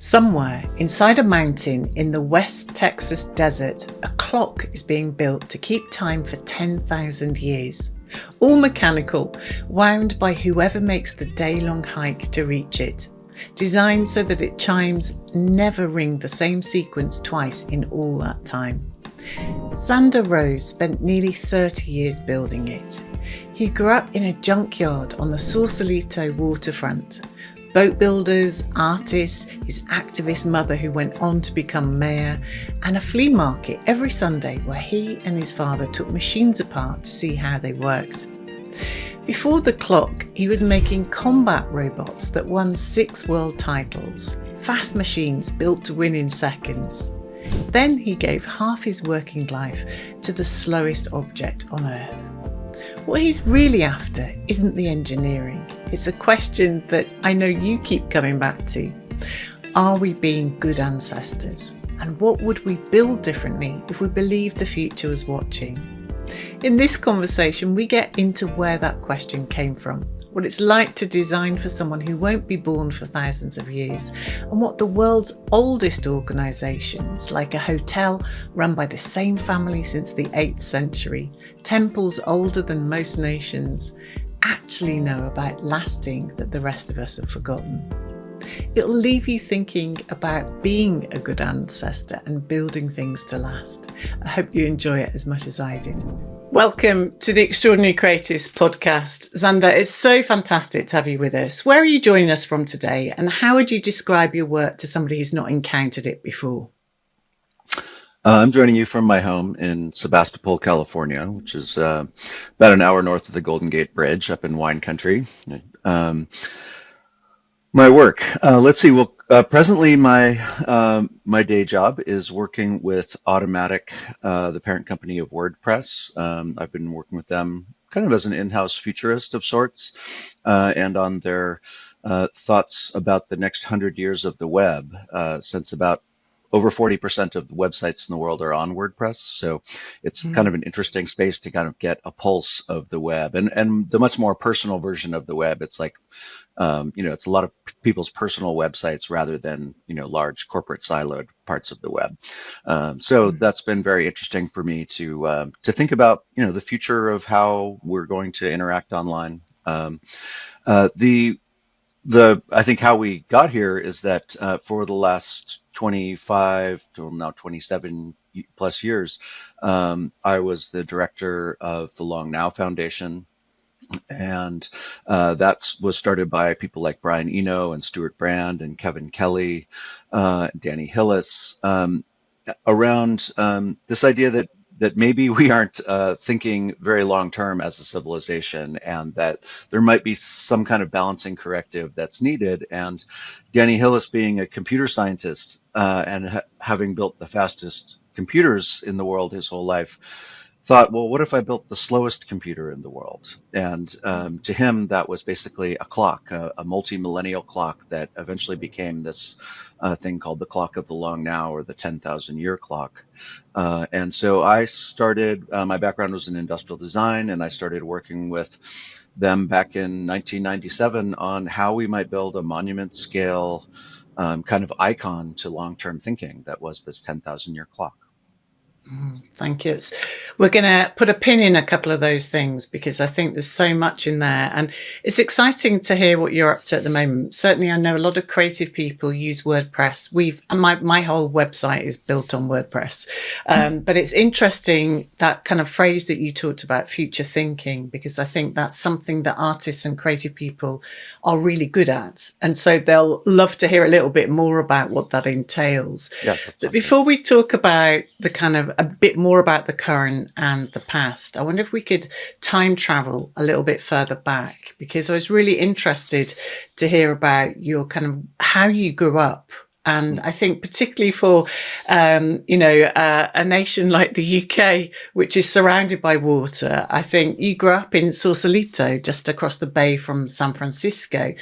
Somewhere inside a mountain in the West Texas desert, a clock is being built to keep time for 10,000 years. All mechanical, wound by whoever makes the day-long hike to reach it. Designed so that its chimes never ring the same sequence twice in all that time. Zander Rose spent nearly 30 years building it. He grew up in a junkyard on the Sausalito waterfront. Boat builders, artists, his activist mother who went on to become mayor, and a flea market every Sunday where he and his father took machines apart to see how they worked. Before the clock, he was making combat robots that won 6 world titles, fast machines built to win in seconds. Then he gave half his working life to the slowest object on Earth. What he's really after isn't the engineering. It's a question that I know you keep coming back to. Are we being good ancestors? And what would we build differently if we believed the future was watching? In this conversation, we get into where that question came from, what it's like to design for someone who won't be born for thousands of years, and what the world's oldest organisations, like a hotel run by the same family since the 8th century, temples older than most nations, actually know about lasting that the rest of us have forgotten. It'll leave you thinking about being a good ancestor and building things to last. I hope you enjoy it as much as I did. Welcome to the Extraordinary Creatives podcast. Zander, it's so fantastic to have you with us. Where are you joining us from today, and how would you describe your work to somebody who's not encountered it before? I'm joining you from my home in Sebastopol, California, which is about an hour north of the Golden Gate Bridge up in wine country. My work, let's see. Well, presently my day job is working with Automatic, the parent company of WordPress. I've been working with them kind of as an in-house futurist of sorts, and on their thoughts about the next 100 years of the web, since about over 40% of the websites in the world are on WordPress. So it's kind of an interesting space to kind of get a pulse of the web and the much more personal version of the web. It's like, it's a lot of people's personal websites rather than, large corporate siloed parts of the web. So that's been very interesting for me to think about, the future of how we're going to interact online. I think how we got here is that for the last 25 to now 27 plus years, I was the director of the Long Now Foundation. And that was started by people like Brian Eno and Stuart Brand and Kevin Kelly, Danny Hillis, around this idea that maybe we aren't thinking very long term as a civilization, and that there might be some kind of balancing corrective that's needed. And Danny Hillis, being a computer scientist and having built the fastest computers in the world his whole life, thought, well, what if I built the slowest computer in the world? And to him, that was basically a clock, a multi-millennial clock that eventually became this thing called the clock of the long now, or the 10,000 year clock. And so I started, my background was in industrial design, and I started working with them back in 1997 on how we might build a monument scale kind of icon to long-term thinking that was this 10,000 year clock. Thank you. We're going to put a pin in a couple of those things because I think there's so much in there, and it's exciting to hear what you're up to at the moment. Certainly, I know a lot of creative people use WordPress. My whole website is built on WordPress, but it's interesting that kind of phrase that you talked about, future thinking, because I think that's something that artists and creative people are really good at, and so they'll love to hear a little bit more about what that entails. Yeah, but before we talk about the kind of a bit more about the current and the past, I wonder if we could time travel a little bit further back, because I was really interested to hear about your kind of how you grew up. And I think particularly for, a nation like the UK, which is surrounded by water, I think you grew up in Sausalito, just across the bay from San Francisco.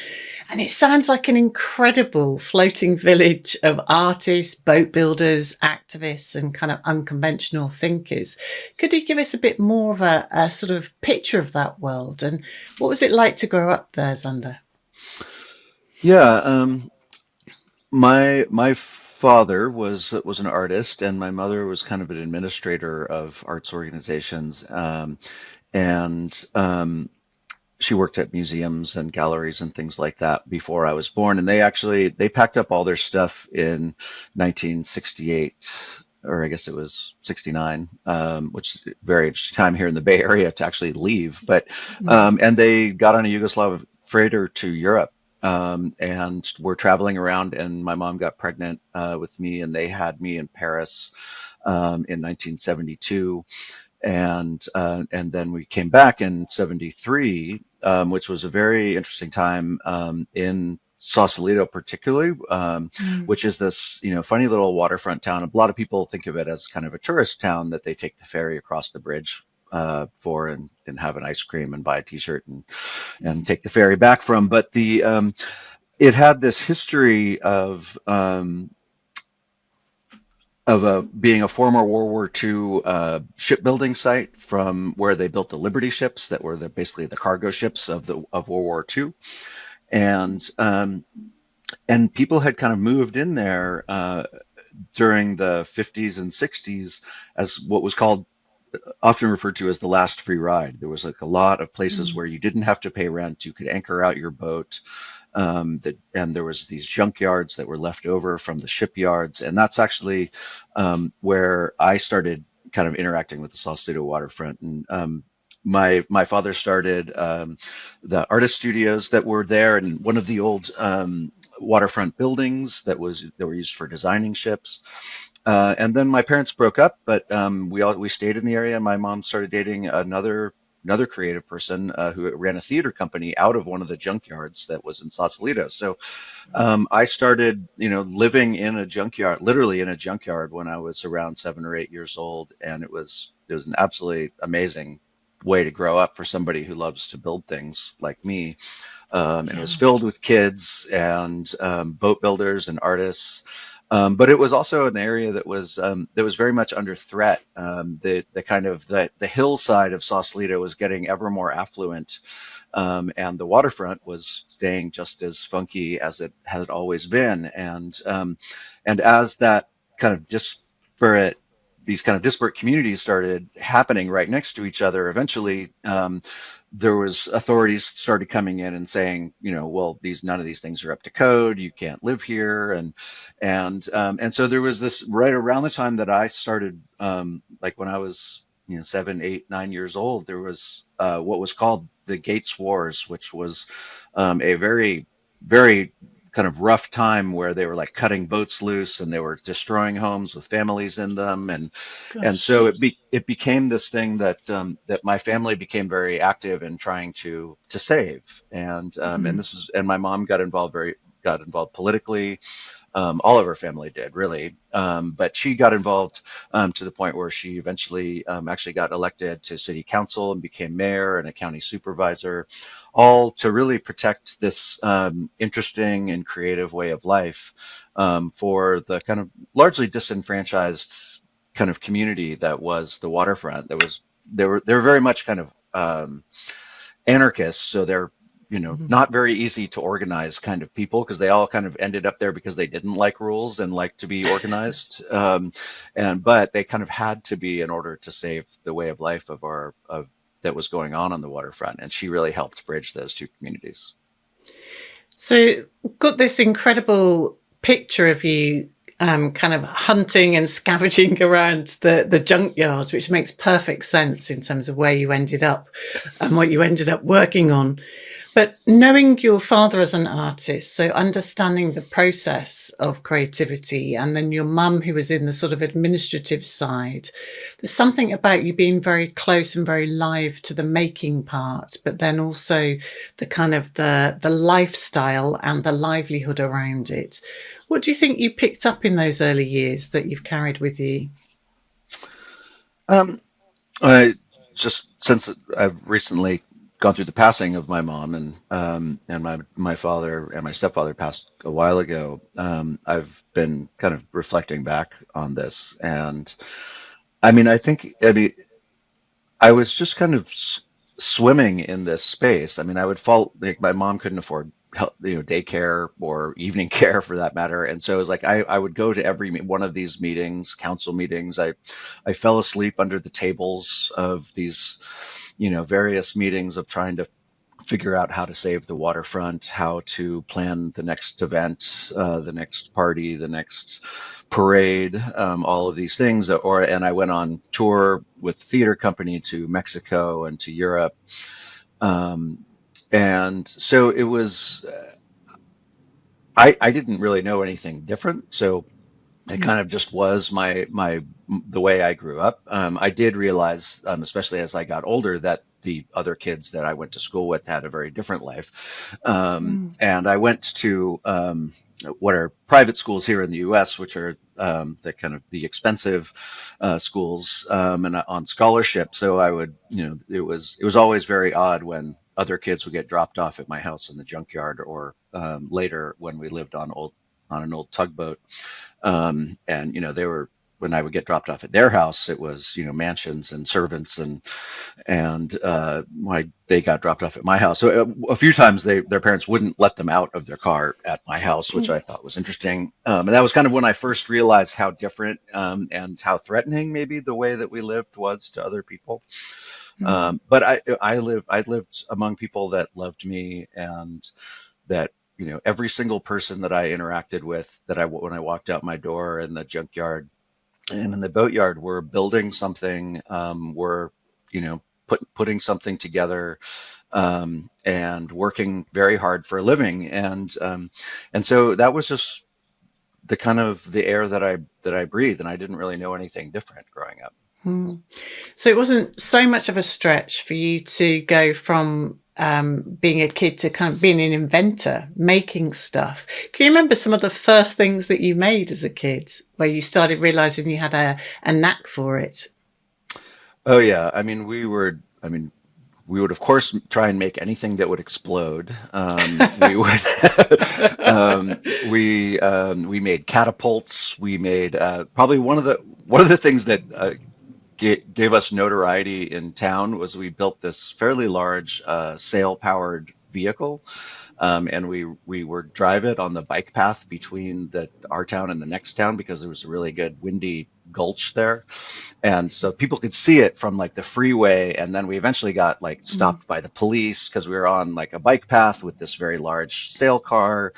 And it sounds like an incredible floating village of artists, boat builders, activists, and kind of unconventional thinkers. Could you give us a bit more of a sort of picture of that world? And what was it like to grow up there, Zander? Yeah. My father was an artist, and my mother was kind of an administrator of arts organizations, and she worked at museums and galleries and things like that before I was born. And they packed up all their stuff in 1968, or I guess it was 69, which is a very interesting time here in the Bay Area to actually leave. But Mm. and they got on a Yugoslav freighter to Europe. And were traveling around, and my mom got pregnant with me, and they had me in Paris in 1972, and then we came back in '73, which was a very interesting time in Sausalito, particularly, Mm. which is this funny little waterfront town. A lot of people think of it as kind of a tourist town that they take the ferry across the bridge for and have an ice cream and buy a T-shirt and take the ferry back from. But the it had this history of being a former World War II shipbuilding site from where they built the Liberty ships that were basically the cargo ships of World War II, and and people had kind of moved in there during the 50s and 60s as what was called often referred to as the last free ride. There was like a lot of places Mm. where you didn't have to pay rent. You could anchor out your boat. And there was these junkyards that were left over from the shipyards, and that's actually where I started kind of interacting with the Sausalito waterfront. And my father started the artist studios that were there, and one of the old waterfront buildings that were used for designing ships. And then my parents broke up, but we stayed in the area. My mom started dating another creative person who ran a theater company out of one of the junkyards that was in Sausalito. So I started, living in a junkyard, literally in a junkyard, when I was around 7 or 8 years old, and it was an absolutely amazing way to grow up for somebody who loves to build things like me. And it was Yeah. filled with kids and boat builders and artists. But it was also an area that was very much under threat. The kind of the hillside of Sausalito was getting ever more affluent, and the waterfront was staying just as funky as it had always been. And as that kind of disparate these kind of disparate communities started happening right next to each other, eventually there was authorities started coming in and saying, well, these none of these things are up to code. You can't live here, and so there was this right around the time that I started, like when I was 7, 8, 9 years old. There was what was called the Gates Wars, which was a very, very kind of rough time where they were like cutting boats loose and they were destroying homes with families in them, and so Gosh. it became this thing that my family became very active in trying to save, and Mm. this is and my mom got involved politically. All of her family did, really. But she got involved to the point where she eventually actually got elected to city council and became mayor and a county supervisor, all to really protect this interesting and creative way of life for the kind of largely disenfranchised kind of community that was the waterfront. They were very much kind of anarchists, so they're Mm. not very easy to organize kind of people because they all kind of ended up there because they didn't like rules and like to be organized, and but they kind of had to be in order to save the way of life of that was going on the waterfront, and she really helped bridge those two communities. So, got this incredible picture of you kind of hunting and scavenging around the junkyard, which makes perfect sense in terms of where you ended up and what you ended up working on. But knowing your father as an artist, so understanding the process of creativity, and then your mum who was in the sort of administrative side, there's something about you being very close and very live to the making part, but then also the kind of the lifestyle and the livelihood around it. What do you think you picked up in those early years that you've carried with you? Um, I just since I've recently gone through the passing of my mom, and my father and my stepfather passed a while ago. I've been kind of reflecting back on this, and I mean, I was just kind of swimming in this space. I mean, I would fall like my mom couldn't afford daycare or evening care for that matter. And so it was like I would go to every one of these meetings, council meetings. I fell asleep under the tables of these, various meetings of trying to figure out how to save the waterfront, how to plan the next event, the next party, the next parade, all of these things. And I went on tour with the theater company to Mexico and to Europe. Um, and so it was, I didn't really know anything different. So it kind of just was the way I grew up. I did realize, especially as I got older, that the other kids that I went to school with had a very different life. Mm. And I went to what are private schools here in the U.S., which are the kind of the expensive schools, and on scholarship. So I would, it was always very odd when other kids would get dropped off at my house in the junkyard, or later when we lived on an old tugboat. And they were, when I would get dropped off at their house, it was mansions and servants, and when they got dropped off at my house, so a few times their parents wouldn't let them out of their car at my house, which I thought was interesting. And that was kind of when I first realized how different, and how threatening maybe the way that we lived was to other people. Mm. But I lived among people that loved me, and that every single person that I interacted with, when I walked out my door in the junkyard and in the boatyard, were building something, were putting something together, and working very hard for a living, and so that was just the kind of the air that I breathed, and I didn't really know anything different growing up. Mm. So it wasn't so much of a stretch for you to go from being a kid to kind of being an inventor, making stuff. Can you remember some of the first things that you made as a kid, where you started realizing you had a knack for it? Oh yeah, we would of course try and make anything that would explode. We would we made catapults. We made probably one of the things that gave us notoriety in town was we built this fairly large sail powered vehicle. And we would drive it on the bike path between our town and the next town, because there was a really good windy gulch there, and so people could see it from like the freeway. And then we eventually got like Mm. stopped by the police because we were on like a bike path with this very large sail car.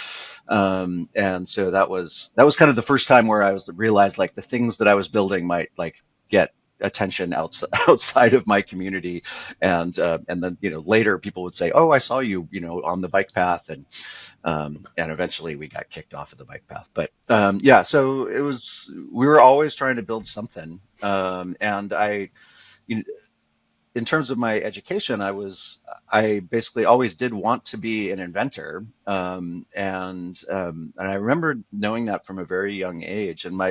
And so that was kind of the first time where I was realized like the things that I was building might like get attention outside of my community. And then later people would say, oh, I saw you on the bike path. And eventually we got kicked off of the bike path. But yeah, so we were always trying to build something. And you know, in terms of my education, I basically always did want to be an inventor. And I remember knowing that from a very young age. And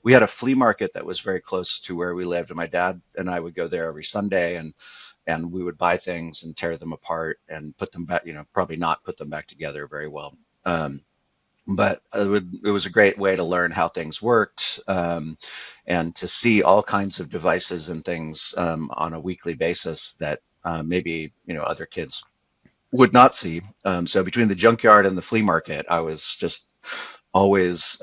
we had a flea market that was very close to where we lived, and my dad and I would go there every Sunday, and we would buy things and tear them apart and put them back, probably not put them back together very well. But it was a great way to learn how things worked, and to see all kinds of devices and things, on a weekly basis that maybe other kids would not see. So between the junkyard and the flea market, I was just always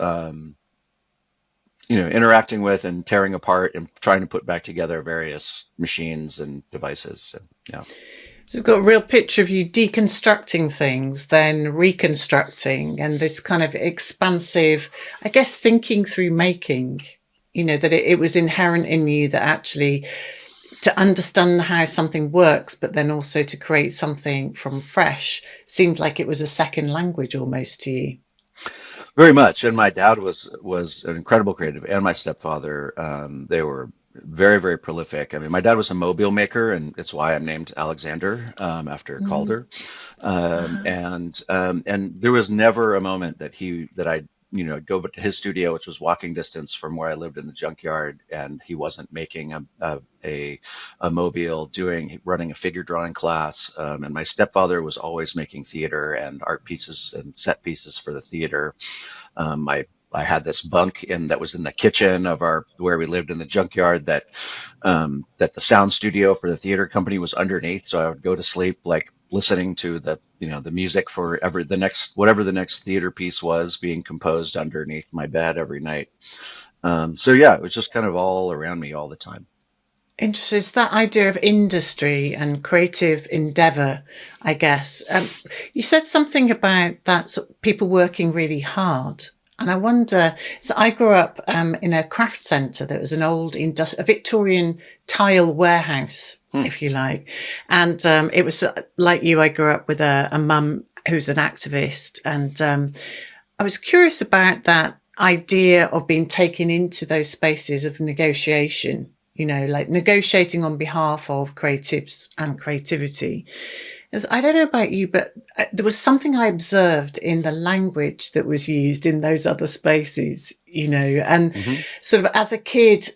interacting with and tearing apart and trying to put back together various machines and devices. So, yeah. So we've got a real picture of you deconstructing things, then reconstructing, and this kind of expansive, I guess, thinking through making, that it was inherent in you, that actually to understand how something works, but then also to create something from fresh seemed like it was a second language almost to you. Very much. And my dad was an incredible creative, and my stepfather, they were very, very prolific. I mean, my dad was a mobile maker, and it's why I'm named Alexander, after Mm. Calder. And there was never a moment that I go to his studio, which was walking distance from where I lived in the junkyard, and he wasn't making a mobile, running a figure drawing class. And my stepfather was always making theater and art pieces and set pieces for the theater. I had this bunk that was in the kitchen of where we lived in the junkyard, that the sound studio for the theater company was underneath. So I would go to sleep like listening to the music for whatever the next theater piece was being composed underneath my bed every night. So yeah, it was just kind of all around me all the time. Interesting. It's that idea of industry and creative endeavour, I guess. You said something about that sort of people working really hard. And I wonder, so I grew up in a craft centre that was an old a Victorian tile warehouse, Hmm. if you like. And it was like you, I grew up with a mum who's an activist. And I was curious about that idea of being taken into those spaces of negotiation, like negotiating on behalf of creatives and creativity. As I don't know about you, but there was something I observed in the language that was used in those other spaces, and Hmm. sort of as a kid,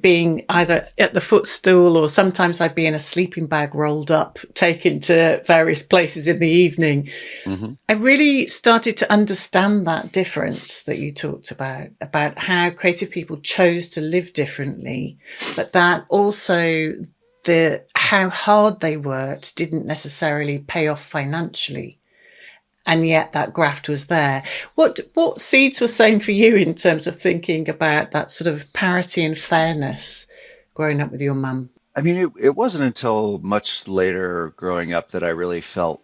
being either at the footstool or sometimes I'd be in a sleeping bag rolled up, taken to various places in the evening. Hmm. I really started to understand that difference that you talked about how creative people chose to live differently, but that also the how hard they worked didn't necessarily pay off financially. And yet that graft was there. What seeds were sown for you in terms of thinking about that sort of parity and fairness growing up with your mum? I mean, it wasn't until much later growing up that I really felt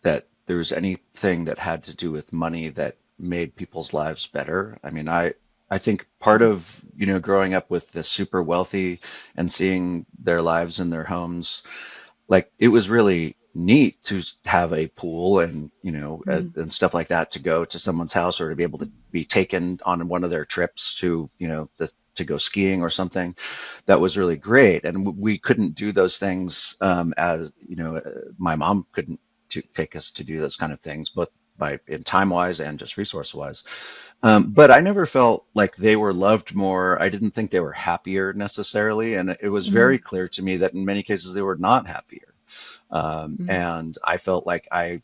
that there was anything that had to do with money that made people's lives better. I mean, I think part of, growing up with the super wealthy and seeing their lives in their homes, like it was really neat to have a pool and, Mm. and stuff like that, to go to someone's house or to be able to be taken on one of their trips to, to go skiing or something. That was really great. And we couldn't do those things, as, my mom couldn't take us to do those kind of things, both by in time wise and just resource wise. But I never felt like they were loved more. I didn't think they were happier necessarily. And it was very Mm. clear to me that in many cases they were not happier. Mm. And I felt like I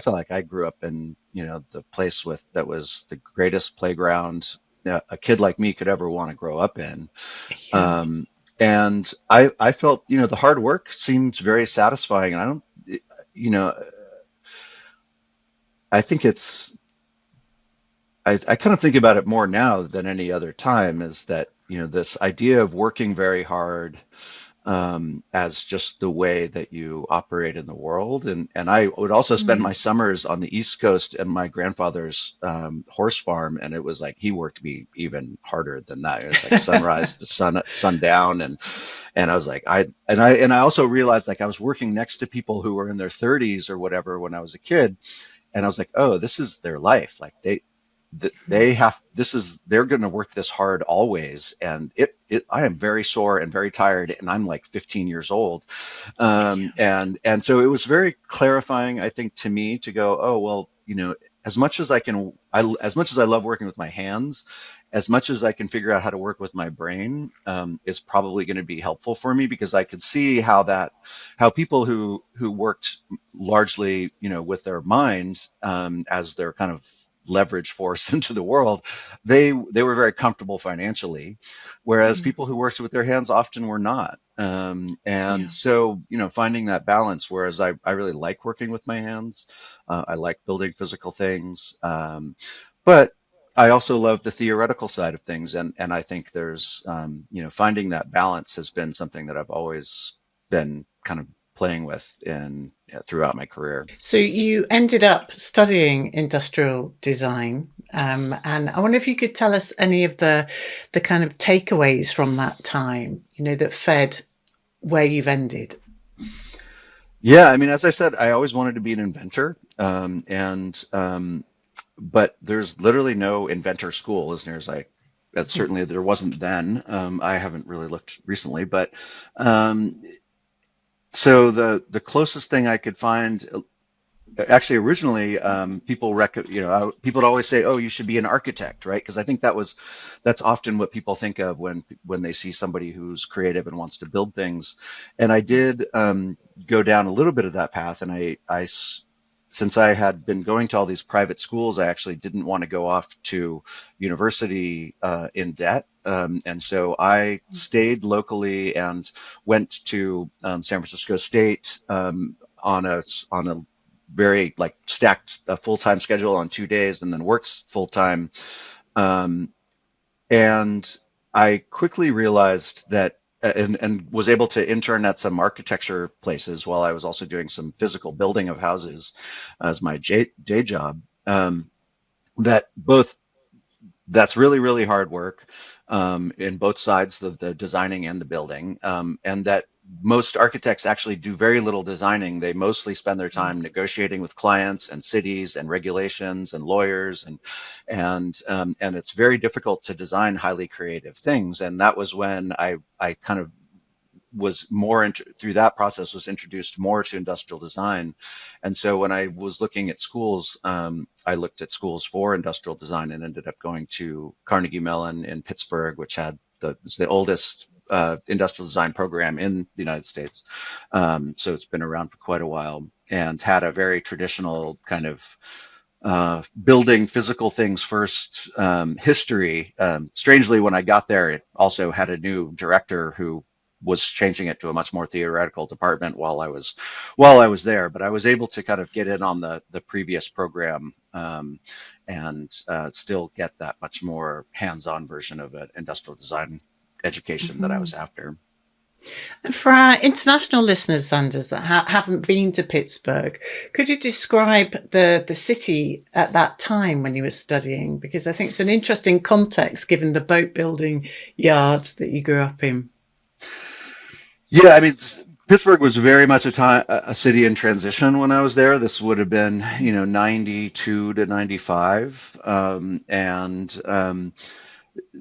felt like I grew up in, the place that was the greatest playground a kid like me could ever want to grow up in. Yeah. Um, and I felt, the hard work seemed very satisfying. And I don't, you know, I think I kind of think about it more now than any other time, is that, this idea of working very hard, as just the way that you operate in the world. And I would also spend my Mm. summers on the East Coast and my grandfather's horse farm, and it was like he worked me even harder than that. It was like sunrise to sundown, and I was like I also realized, like, I was working next to people who were in their 30s or whatever when I was a kid, and I was like, oh, this is their life. Like they have, they're going to work this hard always. And I am very sore and very tired, and I'm like 15 years old. Yeah. And so it was very clarifying, I think, to me, to go, oh, well, as much as as much as I love working with my hands, as much as I can figure out how to work with my brain, is probably going to be helpful for me, because I could see how people who worked largely, with their minds, as their kind of leverage force into the world, they were very comfortable financially, whereas Mm. people who worked with their hands often were not. And Yeah. so, finding that balance, whereas I really like working with my hands, I like building physical things, but I also love the theoretical side of things, and I think there's, finding that balance has been something that I've always been kind of playing with in throughout my career. So you ended up studying industrial design, and I wonder if you could tell us any of the kind of takeaways from that time, that fed where you've ended. Yeah, I mean, as I said, I always wanted to be an inventor, but there's literally no inventor school as near as that certainly there wasn't then. I haven't really looked recently, but um, so the closest thing I could find, actually, originally, people would always say, "Oh, you should be an architect," right? Because I think that's often what people think of when they see somebody who's creative and wants to build things. And I did, go down a little bit of that path, and since I had been going to all these private schools, I actually didn't want to go off to university, in debt. And so I stayed locally and went to, San Francisco State, on a very like stacked full time schedule on 2 days, and then works full time. Um, and I quickly realized that, and was able to intern at some architecture places while I was also doing some physical building of houses as my day job. That both That's really, really hard work in both sides of the designing and the building. And that most architects actually do very little designing. They mostly spend their time negotiating with clients and cities and regulations and lawyers, and it's very difficult to design highly creative things. And that was when I kind of was through that process was introduced more to industrial design. And so when I was looking at schools, I looked at schools for industrial design and ended up going to Carnegie Mellon in Pittsburgh, which it's the oldest industrial design program in the United States. So it's been around for quite a while and had a very traditional kind of building physical things first history. Strangely, when I got there, it also had a new director who was changing it to a much more theoretical department while I was there. But I was able to kind of get in on the previous program, and still get that much more hands-on version of an industrial design education that I was after. For our international listeners, Sanders, that haven't been to Pittsburgh, could you describe the city at that time when you were studying? Because I think it's an interesting context given the boat building yards that you grew up in. Yeah, I mean, Pittsburgh was very much a city in transition when I was there. This would have been, 92 to 95. And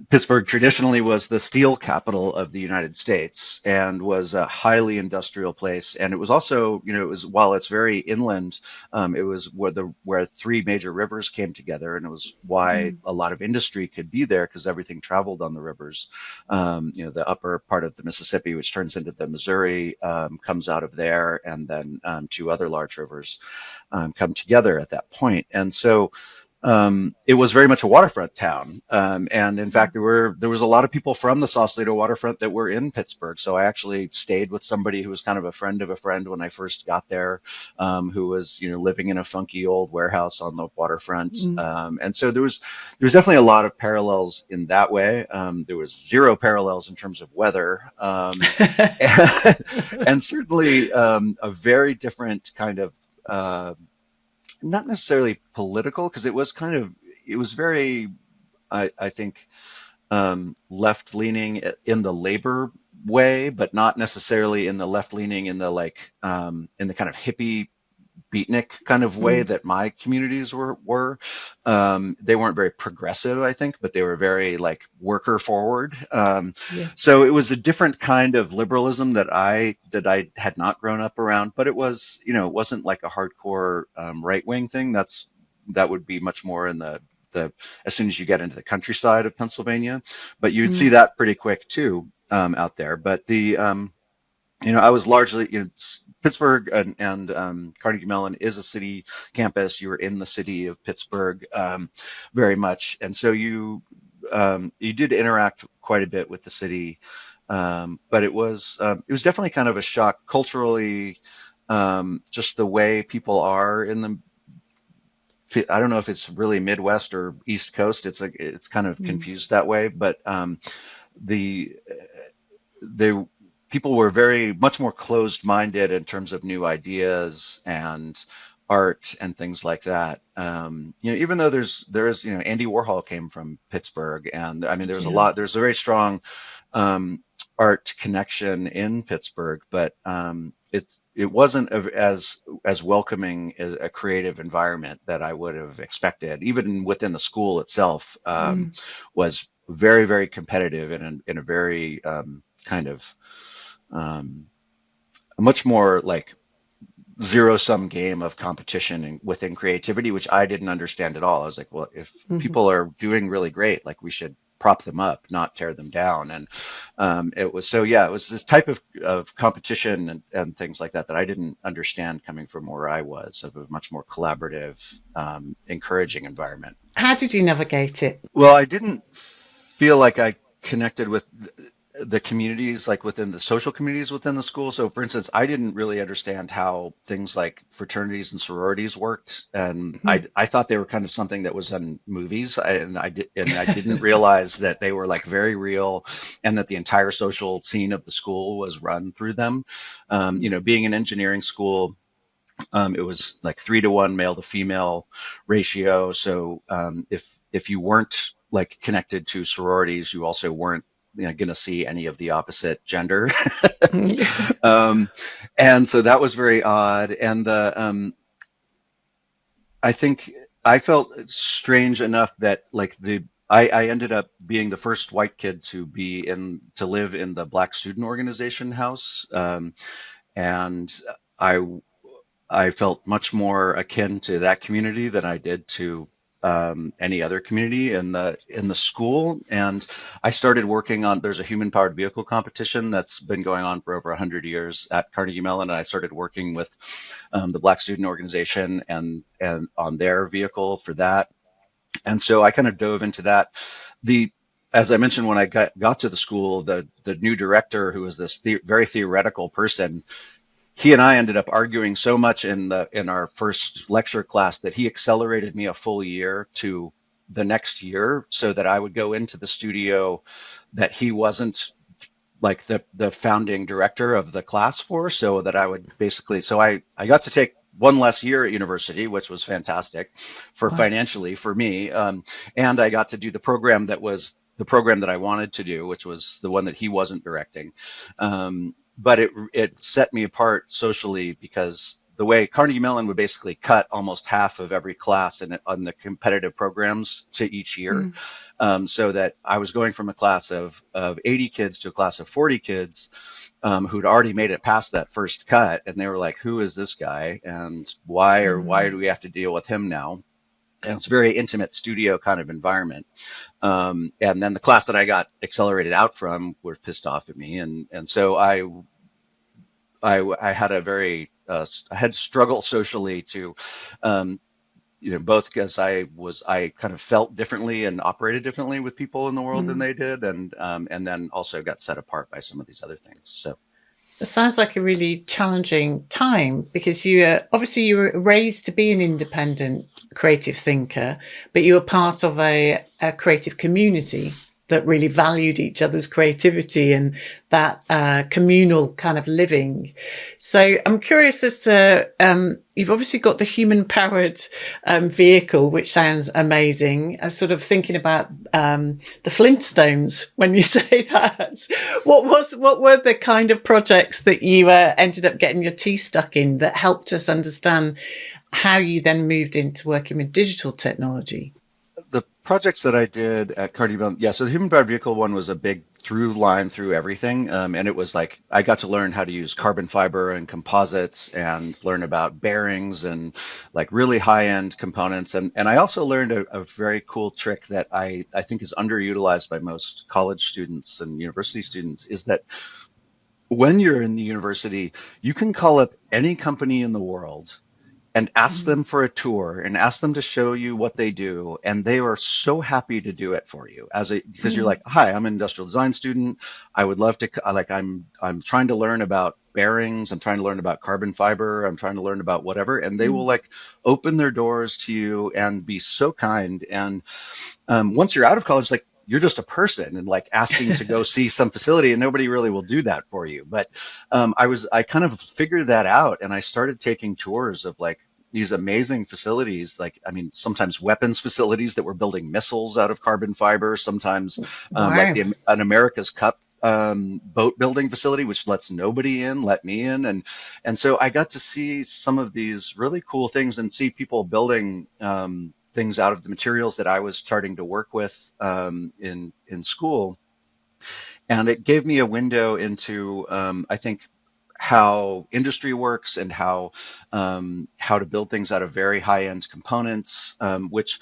Pittsburgh traditionally was the steel capital of the United States and was a highly industrial place. And it was also, while it's very inland, it was where three major rivers came together, and it was why a lot of industry could be there because everything traveled on the rivers. The upper part of the Mississippi, which turns into the Missouri, comes out of there, and then two other large rivers come together at that point. And so it was very much a waterfront town. And in fact, there was a lot of people from the Sausalito waterfront that were in Pittsburgh. So I actually stayed with somebody who was kind of a friend of a friend when I first got there, who was, living in a funky old warehouse on the waterfront. And so there was definitely a lot of parallels in that way. There was zero parallels in terms of weather. And certainly a very different kind of, not necessarily political, because it was very, I think, left leaning in the labor way, but not necessarily in the left leaning in the in the kind of hippie beatnik kind of way that my communities were. They weren't very progressive, I think, but they were very like worker forward. Yeah. So it was a different kind of liberalism that I had not grown up around, but it was, it wasn't like a hardcore right wing thing. That would be much more in the as soon as you get into the countryside of Pennsylvania, but you'd see that pretty quick too out there. But I was largely, Pittsburgh and Carnegie Mellon is a city campus. You were in the city of Pittsburgh very much, and so you did interact quite a bit with the city, but it was definitely kind of a shock culturally, just the way people are in the. I don't know if it's really Midwest or East Coast. It's kind of confused that way, but the they people were very much more closed-minded in terms of new ideas and art and things like that. Even though there is Andy Warhol came from Pittsburgh, and I mean there's a very strong art connection in Pittsburgh, but it wasn't as welcoming as a creative environment that I would have expected. Even within the school itself, was very, very competitive in a very kind of a much more like zero-sum game of competition within creativity, which I didn't understand at all. I was like, well, if people are doing really great, like we should prop them up, not tear them down. And it was this type of competition and things like that I didn't understand coming from where I was, of a much more collaborative, encouraging environment. How did you navigate it? Well, I didn't feel like I connected with. the communities, like within the social communities within the school. So for instance, I didn't really understand how things like fraternities and sororities worked, and Mhm. I thought they were kind of something that was in movies, and I didn't realize that they were like very real, and that the entire social scene of the school was run through them. Being an engineering school, it was like 3-to-1 male to female ratio. So if you weren't like connected to sororities, you also weren't going to see any of the opposite gender. um, and so that was very odd. And I think I felt strange enough that like I ended up being the first white kid to live in the Black Student Organization house. And I I felt much more akin to that community than I did to any other community in the school. And I started working on. There's a human powered vehicle competition that's been going on for over 100 years at Carnegie Mellon, and I started working with the Black Student Organization and on their vehicle for that. And so I kind of dove into that. The As I mentioned, when I got to the school, the new director, who was this very theoretical person, he and I ended up arguing so much in our first lecture class that he accelerated me a full year to the next year so that I would go into the studio that he wasn't like the founding director of the class for, so that I would basically, I got to take one less year at university, which was fantastic for Wow. financially for me. And I got to do the program that was the program that I wanted to do, which was the one that he wasn't directing. But it set me apart socially because the way Carnegie Mellon would basically cut almost half of every class on the competitive programs to each year, Mm. so that I was going from a class of 80 kids to a class of 40 kids who'd already made it past that first cut, and they were like, "Who is this guy, and why Mm. do we have to deal with him now?" And it's a very intimate studio kind of environment. And then the class that I got accelerated out from were pissed off at me, and so I had a very I had to struggle socially to um, both because I kind of felt differently and operated differently with people in the world than Mm. they did, and then also got set apart by some of these other things. So It sounds like a really challenging time because you were raised to be an independent creative thinker, but you were part of a creative community that really valued each other's creativity and that communal kind of living. So I'm curious as to you've obviously got the human powered vehicle, which sounds amazing. I'm sort of thinking about the Flintstones when you say that. What were the kind of projects that you ended up getting your teeth stuck in that helped us understand how you then moved into working with digital technology? the projects that I did at Carnegie Mellon, yeah, so the human powered vehicle one was a big through line through everything. And it was like I got to learn how to use carbon fiber and composites and learn about bearings and like really high end components. And I also learned a very cool trick that I think is underutilized by most college students and university students, is that when you're in the university, you can call up any company in the world and ask Mm. them for a tour and ask them to show you what they do, and they are so happy to do it for you because you're Mm. like, "Hi, I'm an industrial design student. I would love to like I'm trying to learn about bearings, I'm trying to learn about carbon fiber, I'm trying to learn about whatever," and they will Mm. like open their doors to you and be so kind. And once you're out of college, like you're just a person and like asking to go see some facility, and nobody really will do that for you. But I kind of figured that out, and I started taking tours of like these amazing facilities. Like, I mean, sometimes weapons facilities that were building missiles out of carbon fiber, sometimes like Wow. an America's Cup boat building facility, which lets nobody in, let me in. And so I got to see some of these really cool things and see people building things out of the materials that I was starting to work with in school. And it gave me a window into, I think, how industry works and how to build things out of very high end components, which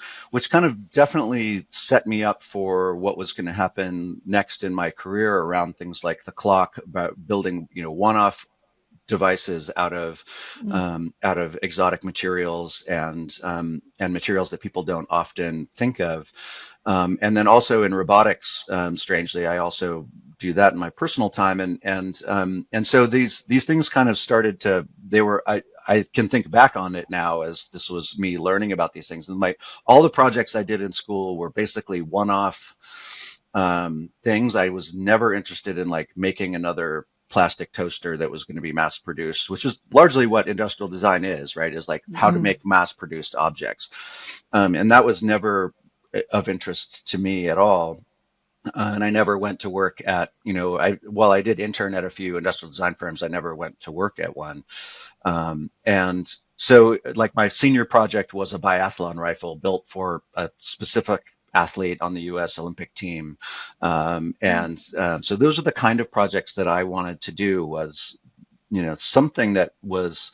kind of definitely set me up for what was going to happen next in my career around things like the clock, about building one off devices Mm. out of exotic materials and materials that people don't often think of. And then also in robotics, strangely, I also do that in my personal time, and so these things kind of started to they were I can think back on it now as this was me learning about these things, and my all the projects I did in school were basically one-off things. I was never interested in like making another plastic toaster that was going to be mass produced, which is largely what industrial design is, right? Is like how to Mm. make mass produced objects. And that was never of interest to me at all. And I never went to work at, while I did intern at a few industrial design firms, I never went to work at one. And so, like, my senior project was a biathlon rifle built for a specific athlete on the U.S. Olympic team. So those are the kind of projects that I wanted to do was, something that was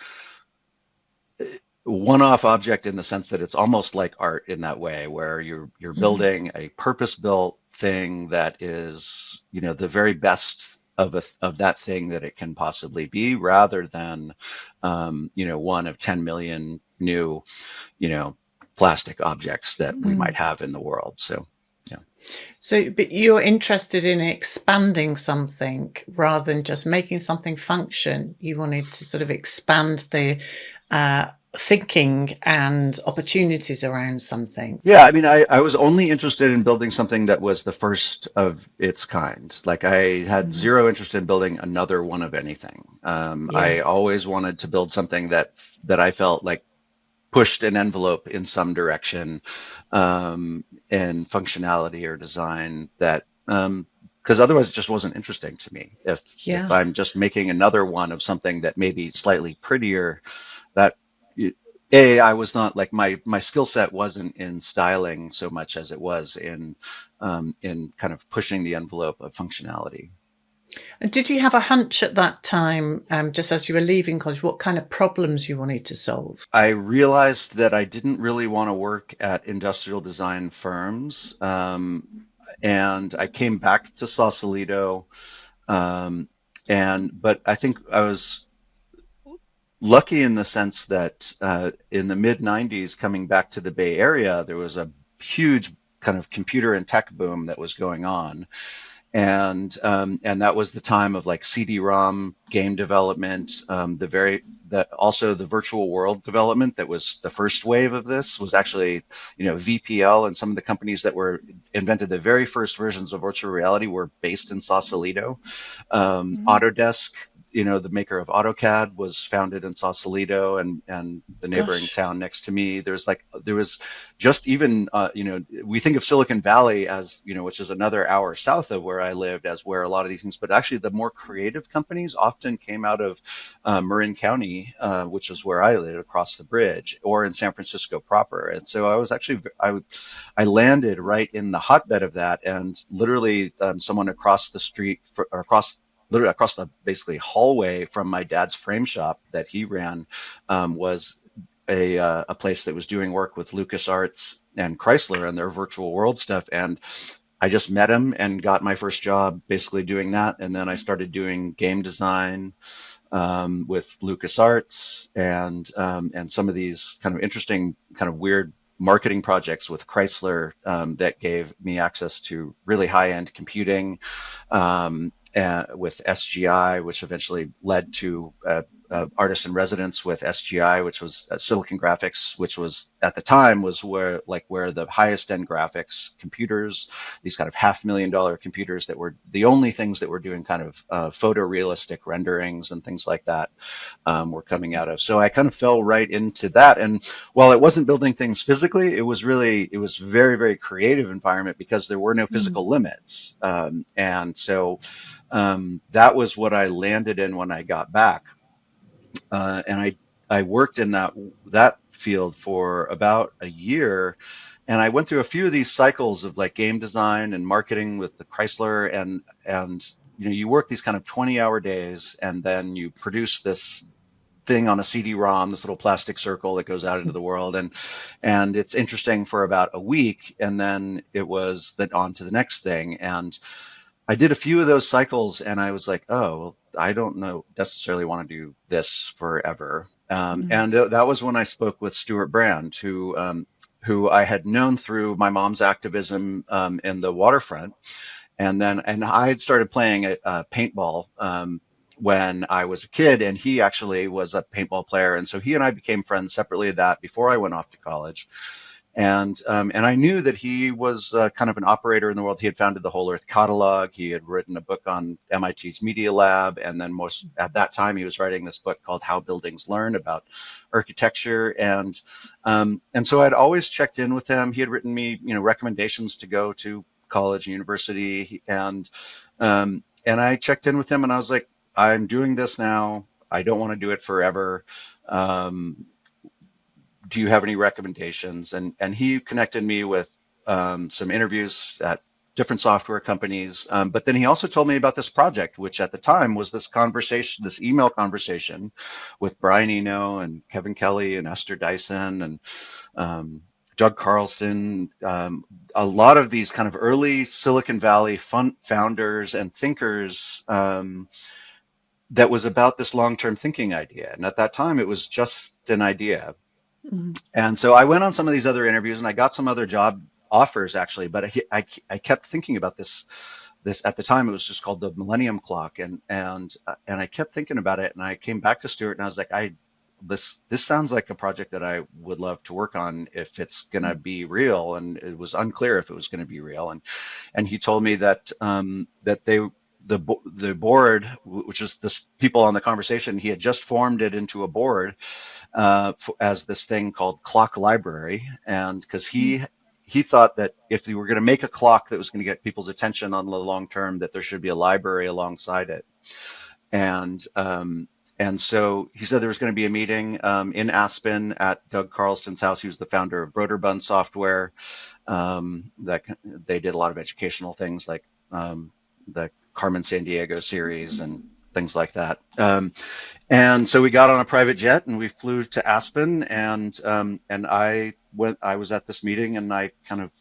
one-off object in the sense that it's almost like art in that way, where you're Mm. building a purpose-built thing that is, the very best of that thing that it can possibly be, rather than, one of 10 million new, you know, plastic objects that we might Mm. have in the world. So, yeah. So, but you're interested in expanding something rather than just making something function. You wanted to sort of expand the uh, thinking and opportunities around something. Yeah, I mean, I was only interested in building something that was the first of its kind. Like, I had Mm. zero interest in building another one of anything. Yeah. I always wanted to build something that I felt like pushed an envelope in some direction, in functionality or design that, because otherwise it just wasn't interesting to me. If Yeah. I'm just making another one of something that may be slightly prettier, that I was not like my skill set wasn't in styling so much as it was in kind of pushing the envelope of functionality. And did you have a hunch at that time, just as you were leaving college, what kind of problems you wanted to solve? I realized that I didn't really want to work at industrial design firms, and I came back to Sausalito, um, and but I think I was lucky in the sense that in the mid 90s, coming back to the Bay Area, there was a huge kind of computer and tech boom that was going on, and that was the time of like CD-ROM game development, that also the virtual world development. That was the first wave of this. Was actually, VPL, and some of the companies that were invented the very first versions of virtual reality were based in Sausalito. Mm. Autodesk, the maker of AutoCAD, was founded in Sausalito, and the neighboring Gosh. town next to me. There was just even, we think of Silicon Valley as, which is another hour south of where I lived, as where a lot of these things, but actually the more creative companies often came out of Marin County, which is where I live, across the bridge, or in San Francisco proper. And so I landed right in the hotbed of that, and literally, someone across the street, or literally across the basically hallway from my dad's frame shop that he ran, was a place that was doing work with LucasArts and Chrysler and their virtual world stuff. And I just met him and got my first job basically doing that. And then I started doing game design, with LucasArts, and some of these kind of interesting, kind of weird marketing projects with Chrysler, that gave me access to really high-end computing, with SGI, which eventually led to artist in residence with SGI, which was Silicon Graphics, which was at the time was where the highest end graphics computers, these kind of $500,000 computers that were the only things that were doing kind of photorealistic renderings and things like that, were coming out of. So I kind of fell right into that. And while it wasn't building things physically, it was very, very creative environment because there were no Mm. physical limits. And so that was what I landed in when I got back. And I worked in that field for about a year, and I went through a few of these cycles of like game design and marketing with the Chrysler, and you work these kind of 20-hour days, and then you produce this thing on a CD-ROM, this little plastic circle that goes out into the world, and it's interesting for about a week, and then it was then on to the next thing. And I did a few of those cycles, and I was like, oh, well, I don't know necessarily want to do this forever. Mm. And that was when I spoke with Stuart Brand, who I had known through my mom's activism, in the waterfront. and I had started playing paintball when I was a kid, and he actually was a paintball player, and so he and I became friends separately. That before I went off to college, and I knew that he was kind of an operator in the world. He had founded the Whole Earth Catalog. He had written a book on MIT's Media Lab, and then most at that time he was writing this book called How Buildings Learn about architecture. And so I'd always checked in with him. He had written me, recommendations to go to college and university, and I checked in with him, and I was like, I'm doing this now. I don't want to do it forever. Um, do you have any recommendations? And he connected me with some interviews at different software companies. But then he also told me about this project, which at the time was this conversation, this email conversation with Brian Eno and Kevin Kelly and Esther Dyson and Doug Carlston, a lot of these kind of early Silicon Valley founders and thinkers, that was about this long-term thinking idea. And at that time, it was just an idea. Mm. And so I went on some of these other interviews, and I got some other job offers actually, but I kept thinking about this at the time. It was just called the Millennium Clock, and I kept thinking about it, and I came back to Stuart, and I was like, this sounds like a project that I would love to work on if it's going to be real. And it was unclear if it was going to be real. And he told me that the board, which is this people on the conversation, he had just formed it into a board as this thing called Clock Library. And because he thought that if they were going to make a clock that was going to get people's attention on the long term, that there should be a library alongside it. And so he said there was going to be a meeting in Aspen at Doug Carlston's house. He was the founder of Broderbund Software. That they did a lot of educational things like the Carmen Sandiego series and things like that. And so we got on a private jet and we flew to Aspen, and I was at this meeting, and I kind of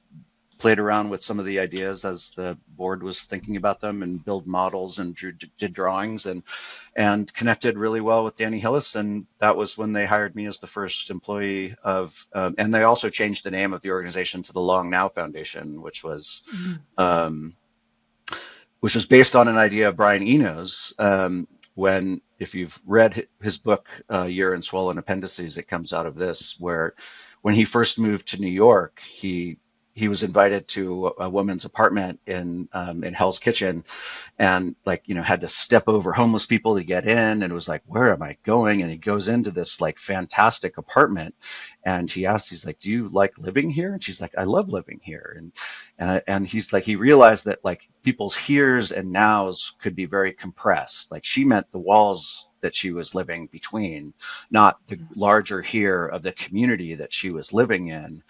played around with some of the ideas as the board was thinking about them, and build models and did drawings, and connected really well with Danny Hillis. And that was when they hired me as the first employee and they also changed the name of the organization to the Long Now Foundation, um, which was based on an idea of Brian Eno's. If you've read his book, Year in Swollen Appendices, it comes out of this, where when he first moved to New York, he was invited to a woman's apartment in Hell's Kitchen, and had to step over homeless people to get in, and it was like, where am I going? And he goes into this like fantastic apartment, and he's like, do you like living here? And she's like, I love living here. And he's like, he realized that like people's heres and nows could be very compressed. Like she meant the walls that she was living between, not the larger here of the community that she was living in.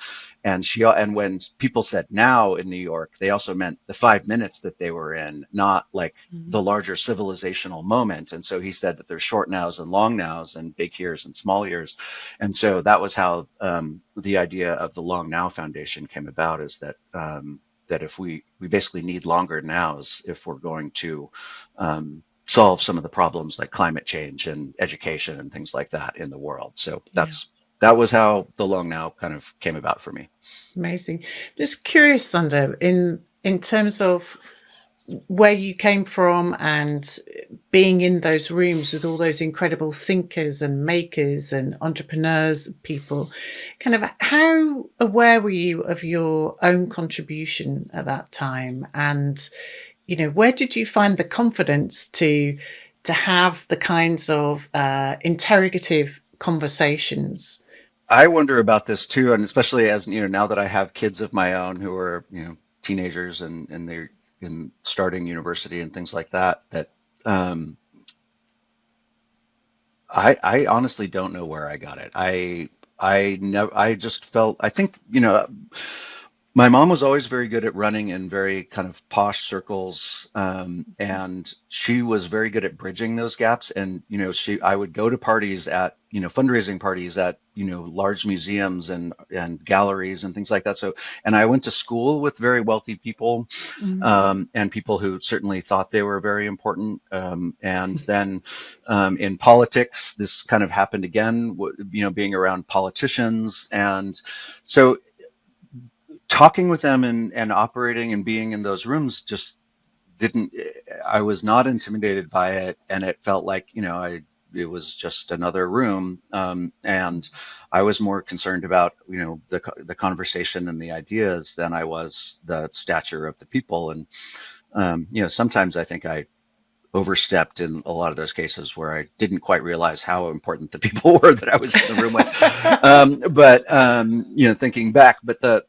And when people said now in New York, they also meant the 5 minutes that they were in, not like the larger civilizational moment. And so he said that there's short nows and long nows, and big heres and small heres. And so that was how the idea of the Long Now Foundation came about, is that if we basically need longer nows if we're going to solve some of the problems like climate change and education and things like that in the world. So Yeah. that was how the Long Now kind of came about for me. Amazing. Just curious, Sander, in terms of where you came from and being in those rooms with all those incredible thinkers and makers and entrepreneurs, people, kind of how aware were you of your own contribution at that time? And, where did you find the confidence to have the kinds of interrogative conversations? I wonder about this too, and especially as now that I have kids of my own who are teenagers, and they're in starting university and things like that. That I honestly don't know where I got it. I never. I just felt. I think my mom was always very good at running in very kind of posh circles, and she was very good at bridging those gaps. And I would go to parties at fundraising parties at large museums and galleries and things like that. So, and I went to school with very wealthy people, and people who certainly thought they were very important. And then in politics, this kind of happened again. Being around politicians, and so talking with them and operating and being in those rooms just didn't, I was not intimidated by it, and it felt like, it was just another room, and I was more concerned about, the conversation and the ideas than I was the stature of the people. And sometimes I think I overstepped in a lot of those cases where I didn't quite realize how important the people were that I was in the room with. But thinking back, but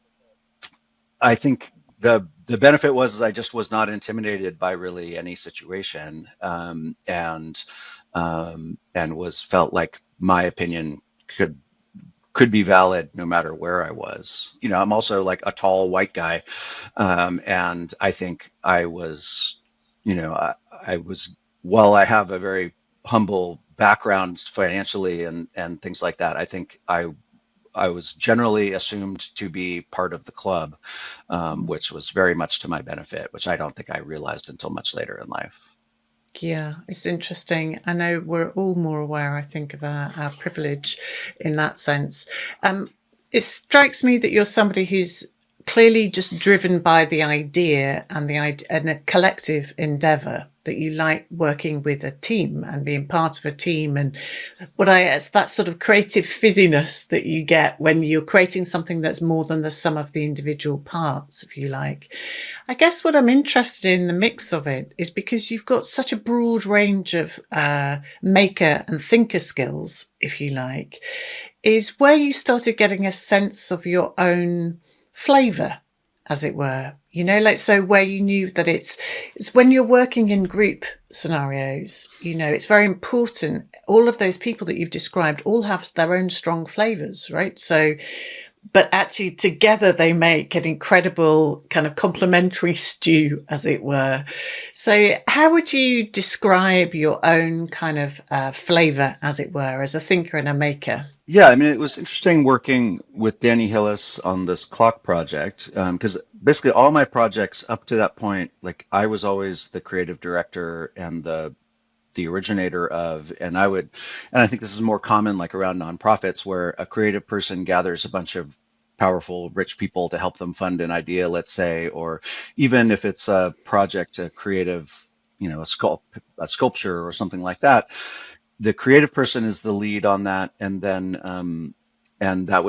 I think the benefit was I just was not intimidated by really any situation, and was felt like my opinion could be valid no matter where I was. I'm also like a tall white guy, and I think I was, I was, while I have a very humble background financially and things like that, I think I was generally assumed to be part of the club, which was very much to my benefit, which I don't think I realized until much later in life. Yeah, it's interesting. I know we're all more aware, I think, of our privilege in that sense. It strikes me that you're somebody who's clearly just driven by the idea and and a collective endeavor, that you like working with a team and being part of a team, and it's that sort of creative fizziness that you get when you're creating something that's more than the sum of the individual parts, if you like. I guess what I'm interested in the mix of it is because you've got such a broad range of maker and thinker skills, if you like, is where you started getting a sense of your own flavour, as it were. Like, so where you knew that it's when you're working in group scenarios, it's very important. All of those people that you've described all have their own strong flavours, right? So, but actually together they make an incredible kind of complementary stew, as it were. So how would you describe your own kind of flavour, as it were, as a thinker and a maker? Yeah, I mean, it was interesting working with Danny Hillis on this clock project, because basically all my projects up to that point, like I was always the creative director and the originator of, and I think this is more common like around nonprofits where a creative person gathers a bunch of powerful, rich people to help them fund an idea, let's say, or even if it's a project, a creative, a sculpture or something like that, the creative person is the lead on that, and then and that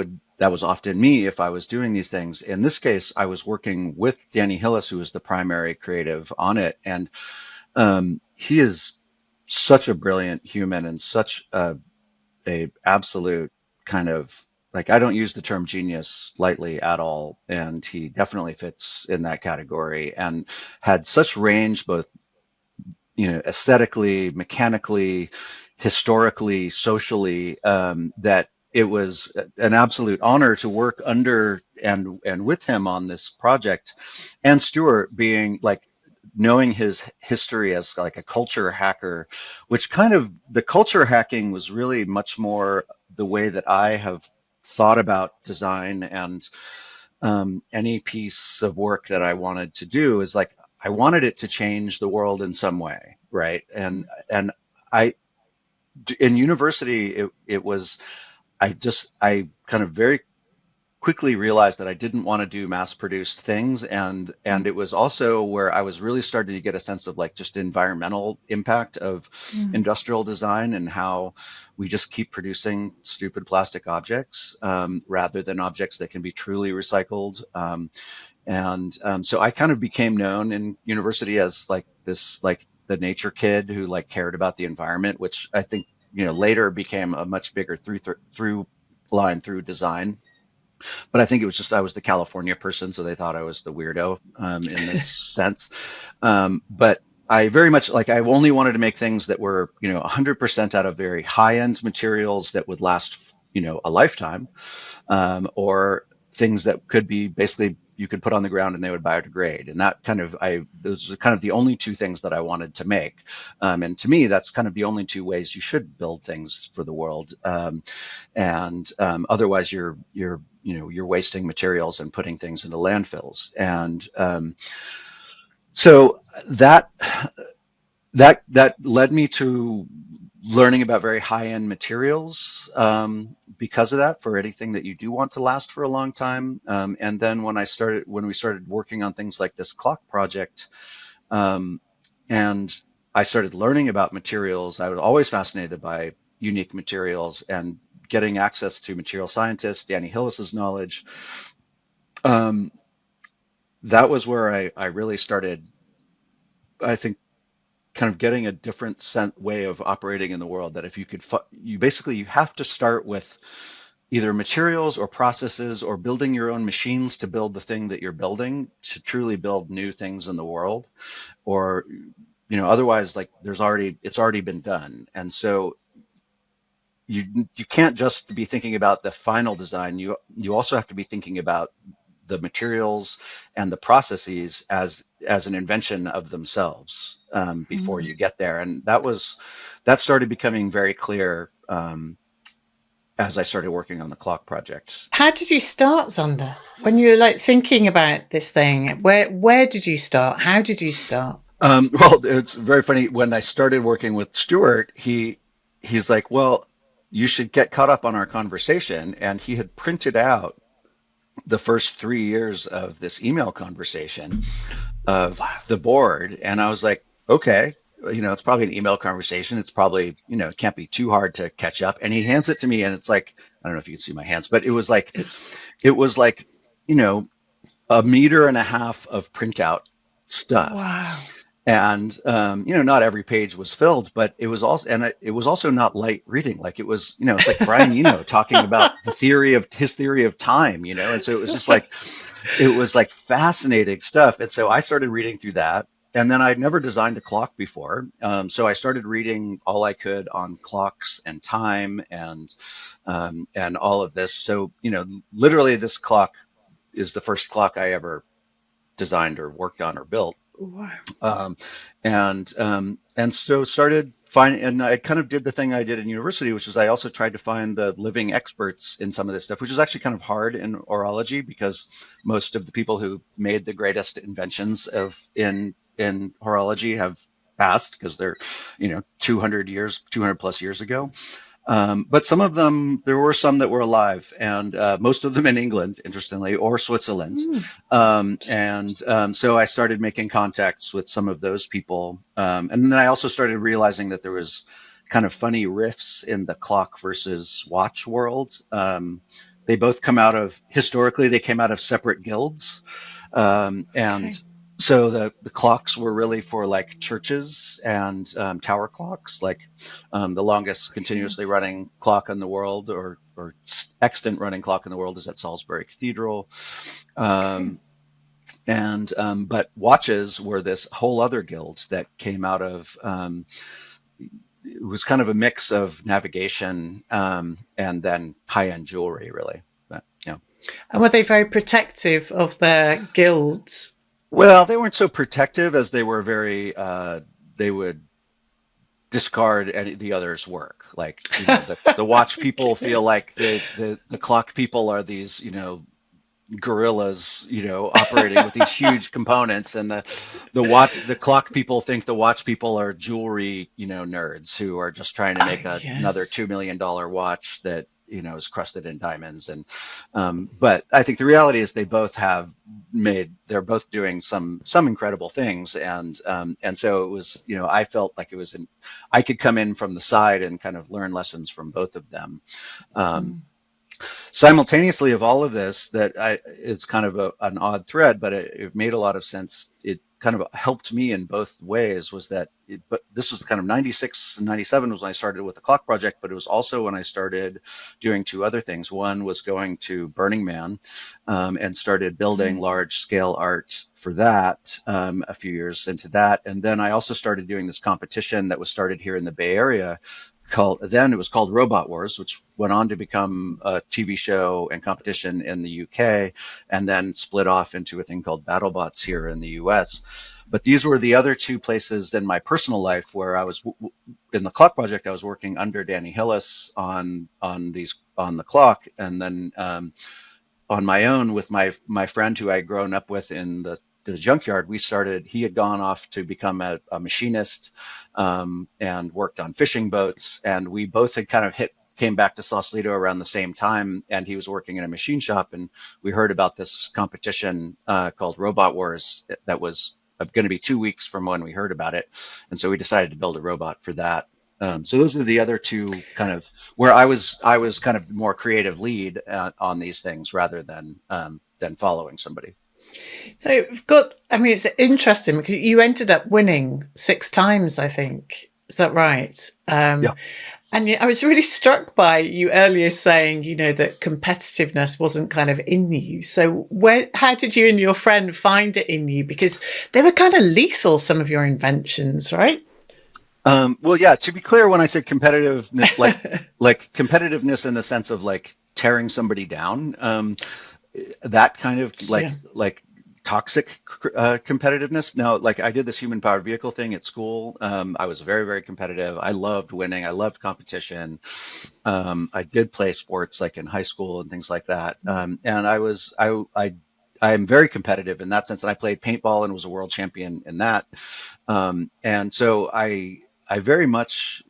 was often me if I was doing these things. In this case, I was working with Danny Hillis, who was the primary creative on it, and he is such a brilliant human and such a absolute kind of, like, I don't use the term genius lightly at all, and he definitely fits in that category and had such range, both aesthetically, mechanically, historically, socially, that it was an absolute honor to work under and with him on this project. And Stuart being like, knowing his history as like a culture hacker, which kind of, the culture hacking was really much more the way that I have thought about design, and any piece of work that I wanted to do is like, I wanted it to change the world in some way, right? And I in university, it was, I kind of very quickly realized that I didn't want to do mass produced things, and it was also where I was really starting to get a sense of like just environmental impact of Mm. industrial design, and how we just keep producing stupid plastic objects, rather than objects that can be truly recycled. So I kind of became known in university as like this, like the nature kid who like cared about the environment, which I think later became a much bigger through line through design. But I think it was just I was the California person, so they thought I was the weirdo, in this sense. But I very much, like, I only wanted to make things that were 100% out of very high end materials that would last a lifetime, or things that could be basically you could put on the ground and they would biodegrade. And that kind of, those are kind of the only two things that I wanted to make. And to me, that's kind of the only two ways you should build things for the world. Otherwise, you're wasting materials and putting things into landfills. And so that led me to learning about very high-end materials, because of that, for anything that you do want to last for a long time. And then when we started working on things like this clock project, Um, and I started learning about materials. I was always fascinated by unique materials and getting access to material scientists, Danny Hillis's knowledge. Um, that was where I really started, I think, kind of getting a different way of operating in the world. That if you could, you basically you have to start with either materials or processes or building your own machines to build the thing that you're building to truly build new things in the world. Or otherwise, like it's already been done. And so you can't just be thinking about the final design. You also have to be thinking about the materials and the processes as an invention of themselves, before Mm. you get there. And that started becoming very clear, as I started working on the clock project. How did you start, Zander? When you were like thinking about this thing, where did you start? How did you start? Well, it's very funny. When I started working with Stuart, he's like, "Well, you should get caught up on our conversation." And he had printed out the first 3 years of this email conversation of Wow. the board. And I was like, okay, it's probably an email conversation. It's probably, it can't be too hard to catch up. And he hands it to me, and it's like, I don't know if you can see my hands, but it was like, you know, a meter and a half of printout stuff. Wow. And not every page was filled, but it was also not light reading. Like it's like Brian Eno talking about his theory of time, and so it was like fascinating stuff. And so I started reading through that. And then I'd never designed a clock before. So I started reading all I could on clocks and time and all of this. So, literally this clock is the first clock I ever designed or worked on or built. Wow. Um, and so started finding, and I kind of did the thing I did in university, which is I also tried to find the living experts in some of this stuff, which is actually kind of hard in horology because most of the people who made the greatest inventions in horology have passed because they're, 200 plus years ago. But some of them, there were some that were alive, and most of them in England, interestingly, or Switzerland. Mm. And so I started making contacts with some of those people. And then I also started realizing that there was kind of funny rifts in the clock versus watch world. They both historically, they came out of separate guilds. And Okay. so the clocks were really for like churches and tower clocks, like the longest Okay. continuously running clock in the world, or extant running clock in the world, is at Salisbury Cathedral. Okay. Um, and But watches were this whole other guild that came out of it was kind of a mix of navigation and then high-end jewelry, really. But, And were they very protective of their guilds? well, they weren't so protective as they were very. They would discard the others' work. Like, the watch people feel Okay. like the clock people are these, gorillas, operating with these huge components, and the clock people think the watch people are jewelry, nerds who are just trying to Ah, make another yes. $2 million watch that is crusted in diamonds. And but I think the reality is they're both doing some incredible things. And so it was, I felt like I could come in from the side and kind of learn lessons from both of them. Um, Mm. Simultaneously of all of this, it's kind of an odd thread, but it made a lot of sense. It kind of helped me in both ways. But this was kind of 96 and 97 was when I started with the clock project, but it was also when I started doing two other things. One was going to Burning Man, and started building Mm. large scale art for that, a few years into that. And then I also started doing this competition that was started here in the Bay Area, it was called Robot Wars, which went on to become a TV show and competition in the UK, and then split off into a thing called BattleBots here in the US. But these were the other two places in my personal life where I was in the clock project. I was working under Danny Hillis on the clock, and then on my own with my friend who I had grown up with in the junkyard. He had gone off to become a machinist, and worked on fishing boats. And we both had kind of came back to Sausalito around the same time. And he was working in a machine shop. And we heard about this competition called Robot Wars that was going to be 2 weeks from when we heard about it, and so we decided to build a robot for that. So those are the other two kind of where I was kind of more creative lead on these things rather than following somebody. So we've got, I mean, it's interesting because you ended up winning 6 times, I think. Is that right? Yeah. And I was really struck by you earlier saying, that competitiveness wasn't kind of in you. So how did you and your friend find it in you? Because they were kind of lethal, some of your inventions, right? Well, yeah. To be clear, when I said competitiveness, like competitiveness in the sense of like tearing somebody down, that kind of Yeah. like toxic competitiveness. Now, like I did this human powered vehicle thing at school. I was very, very competitive. I loved winning. I loved competition. I did play sports like in high school and things like that. And I'm very competitive in that sense. And I played paintball and was a world champion in that. And so I very much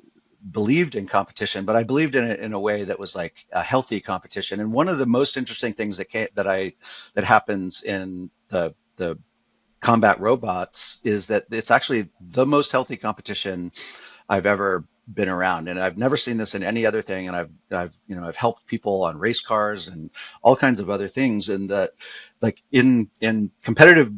believed in competition, but I believed in it in a way that was like a healthy competition. And one of the most interesting things that happens in the combat robots is that it's actually the most healthy competition I've ever been around, and I've never seen this in any other thing. And I've helped people on race cars and all kinds of other things, and that like in competitive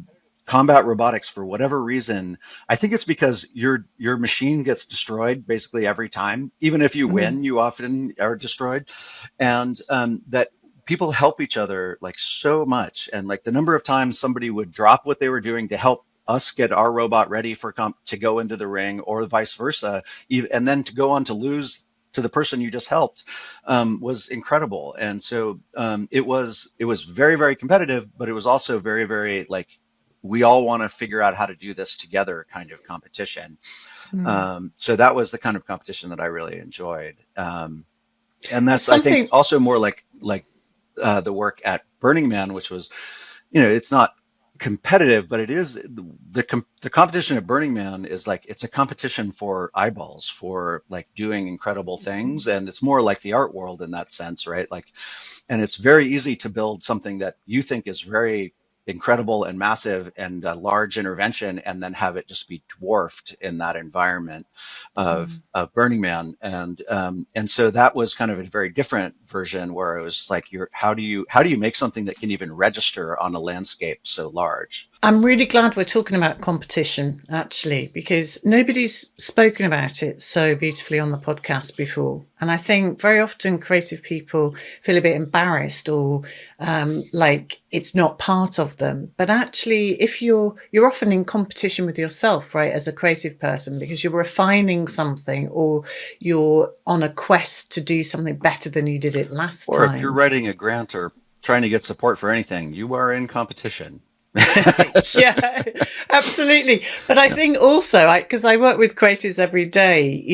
combat robotics, for whatever reason, I think it's because your machine gets destroyed basically every time. Even if you Mm. win, you often are destroyed, and that people help each other like so much. And like the number of times somebody would drop what they were doing to help us get our robot ready for to go into the ring, or vice versa, and then to go on to lose to the person you just helped, was incredible. And so it was very, very competitive, but it was also very, very like we all want to figure out how to do this together kind of competition. Mm. So that was the kind of competition that I really enjoyed. And There's that's, I think, something. also more like the work at Burning Man, which was, it's not competitive, but it is the competition at Burning Man is like it's a competition for eyeballs, for like doing incredible things, and it's more like the art world in that sense, right? Like, and it's very easy to build something that you think is very incredible and massive and a large intervention, and then have it just be dwarfed in that environment of Burning Man. And so that was kind of a very different version where it was like how do you make something that can even register on a landscape so large? I'm really glad we're talking about competition, actually, because nobody's spoken about it so beautifully on the podcast before. And I think very often creative people feel a bit embarrassed or like it's not part of them. But actually, if you're often in competition with yourself, right, as a creative person, because you're refining something or you're on a quest to do something better than you did it last Or if you're time. writing a grant or trying to get support for anything, you are in competition. Yeah, absolutely. But I Yeah. think also, because I work with creatives every day,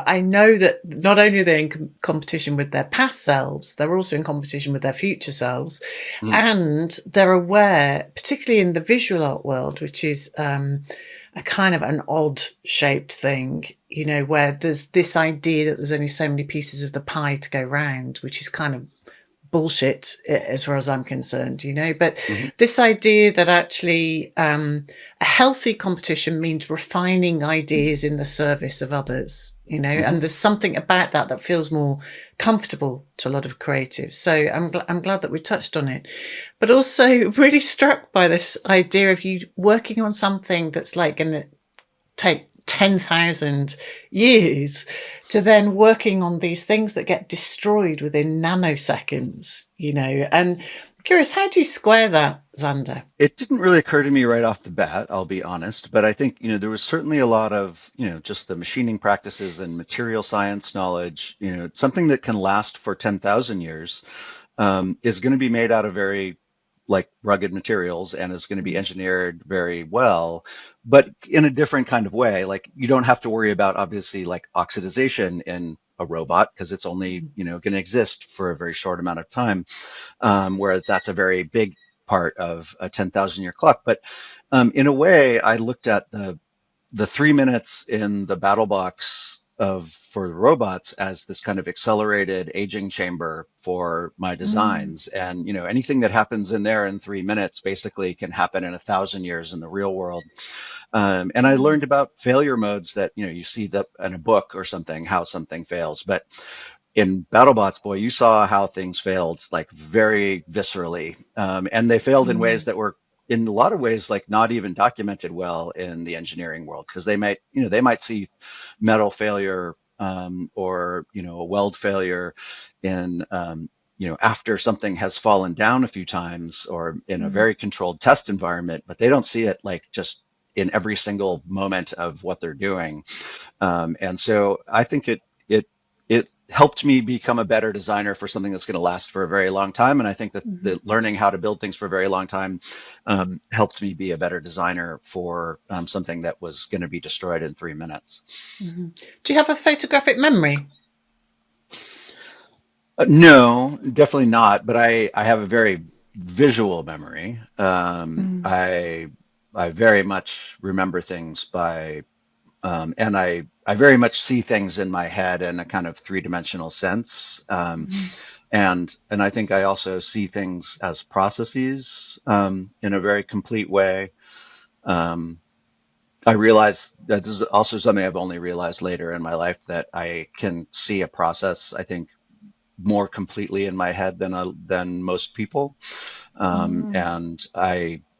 I know that not only are they in competition with their past selves, they're also in competition with their future selves. Mm. And they're aware, particularly in the visual art world, which is a kind of an odd shaped thing, where there's this idea that there's only so many pieces of the pie to go round, which is kind of bullshit as far as I'm concerned, but Hmm. this idea that actually a healthy competition means refining ideas in the service of others, Hmm. and there's something about that feels more comfortable to a lot of creatives. So I'm glad that we touched on it, but also really struck by this idea of you working on something that's like going to take 10,000 years to then working on these things that get destroyed within nanoseconds, And curious, how do you square that, Zander? It didn't really occur to me right off the bat, I'll be honest, but I think, there was certainly a lot of, just the machining practices and material science knowledge, something that can last for 10,000 years, is going to be made out of very like rugged materials and is going to be engineered very well, but in a different kind of way. Like you don't have to worry about obviously like oxidization in a robot because it's only, going to exist for a very short amount of time. Whereas that's a very big part of a 10,000 year clock. But in a way, I looked at the 3 minutes in the battle box of for the robots as this kind of accelerated aging chamber for my Mm, designs. And anything that happens in there in 3 minutes basically can happen in 1,000 years in the real world. And I mm, learned about failure modes that you see that in a book or something, how something fails. But in BattleBots, boy, you saw how things failed like very viscerally, and they failed in ways mm, that were, in a lot of ways, like not even documented well in the engineering world, because they might see metal failure, or a weld failure in after something has fallen down a few times or in a mm, very controlled test environment, but they don't see it like just in every single moment of what they're doing. And so I think it helped me become a better designer for something that's going to last for a very long time. And I think that mhm, the learning how to build things for a very long time helped me be a better designer for something that was going to be destroyed in 3 minutes. mhm. Do you have a photographic memory? No, definitely not. But I have a very visual memory. Mm, I very much remember things by and I very much see things in my head in a kind of three-dimensional sense. mhm. And I think I also see things as processes in a very complete way. Um, I realize that this is also something I've only realized later in my life, that I can see a process, I think, more completely in my head than most people. Mm. And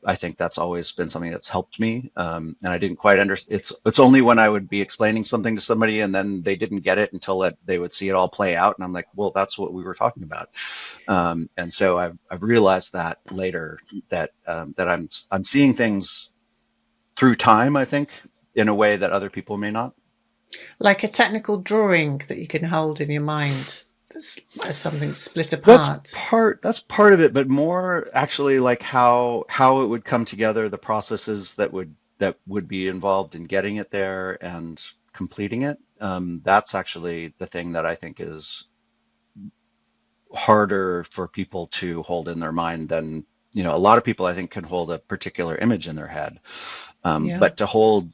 I think that's always been something that's helped me. And I didn't quite understand. It's only when I would be explaining something to somebody and then they didn't get it until they would see it all play out, and I'm like, well, that's what we were talking about. And so I've realized that later, that I'm seeing things through time, I think, in a way that other people may not. Like a technical drawing that you can hold in your mind that's as something split That's apart. part of it, but more actually like how it would come together, the processes that would be involved in getting it there and completing it. That's actually the thing that I think is harder for people to hold in their mind than, a lot of people I think can hold a particular image in their head. Yeah. But to hold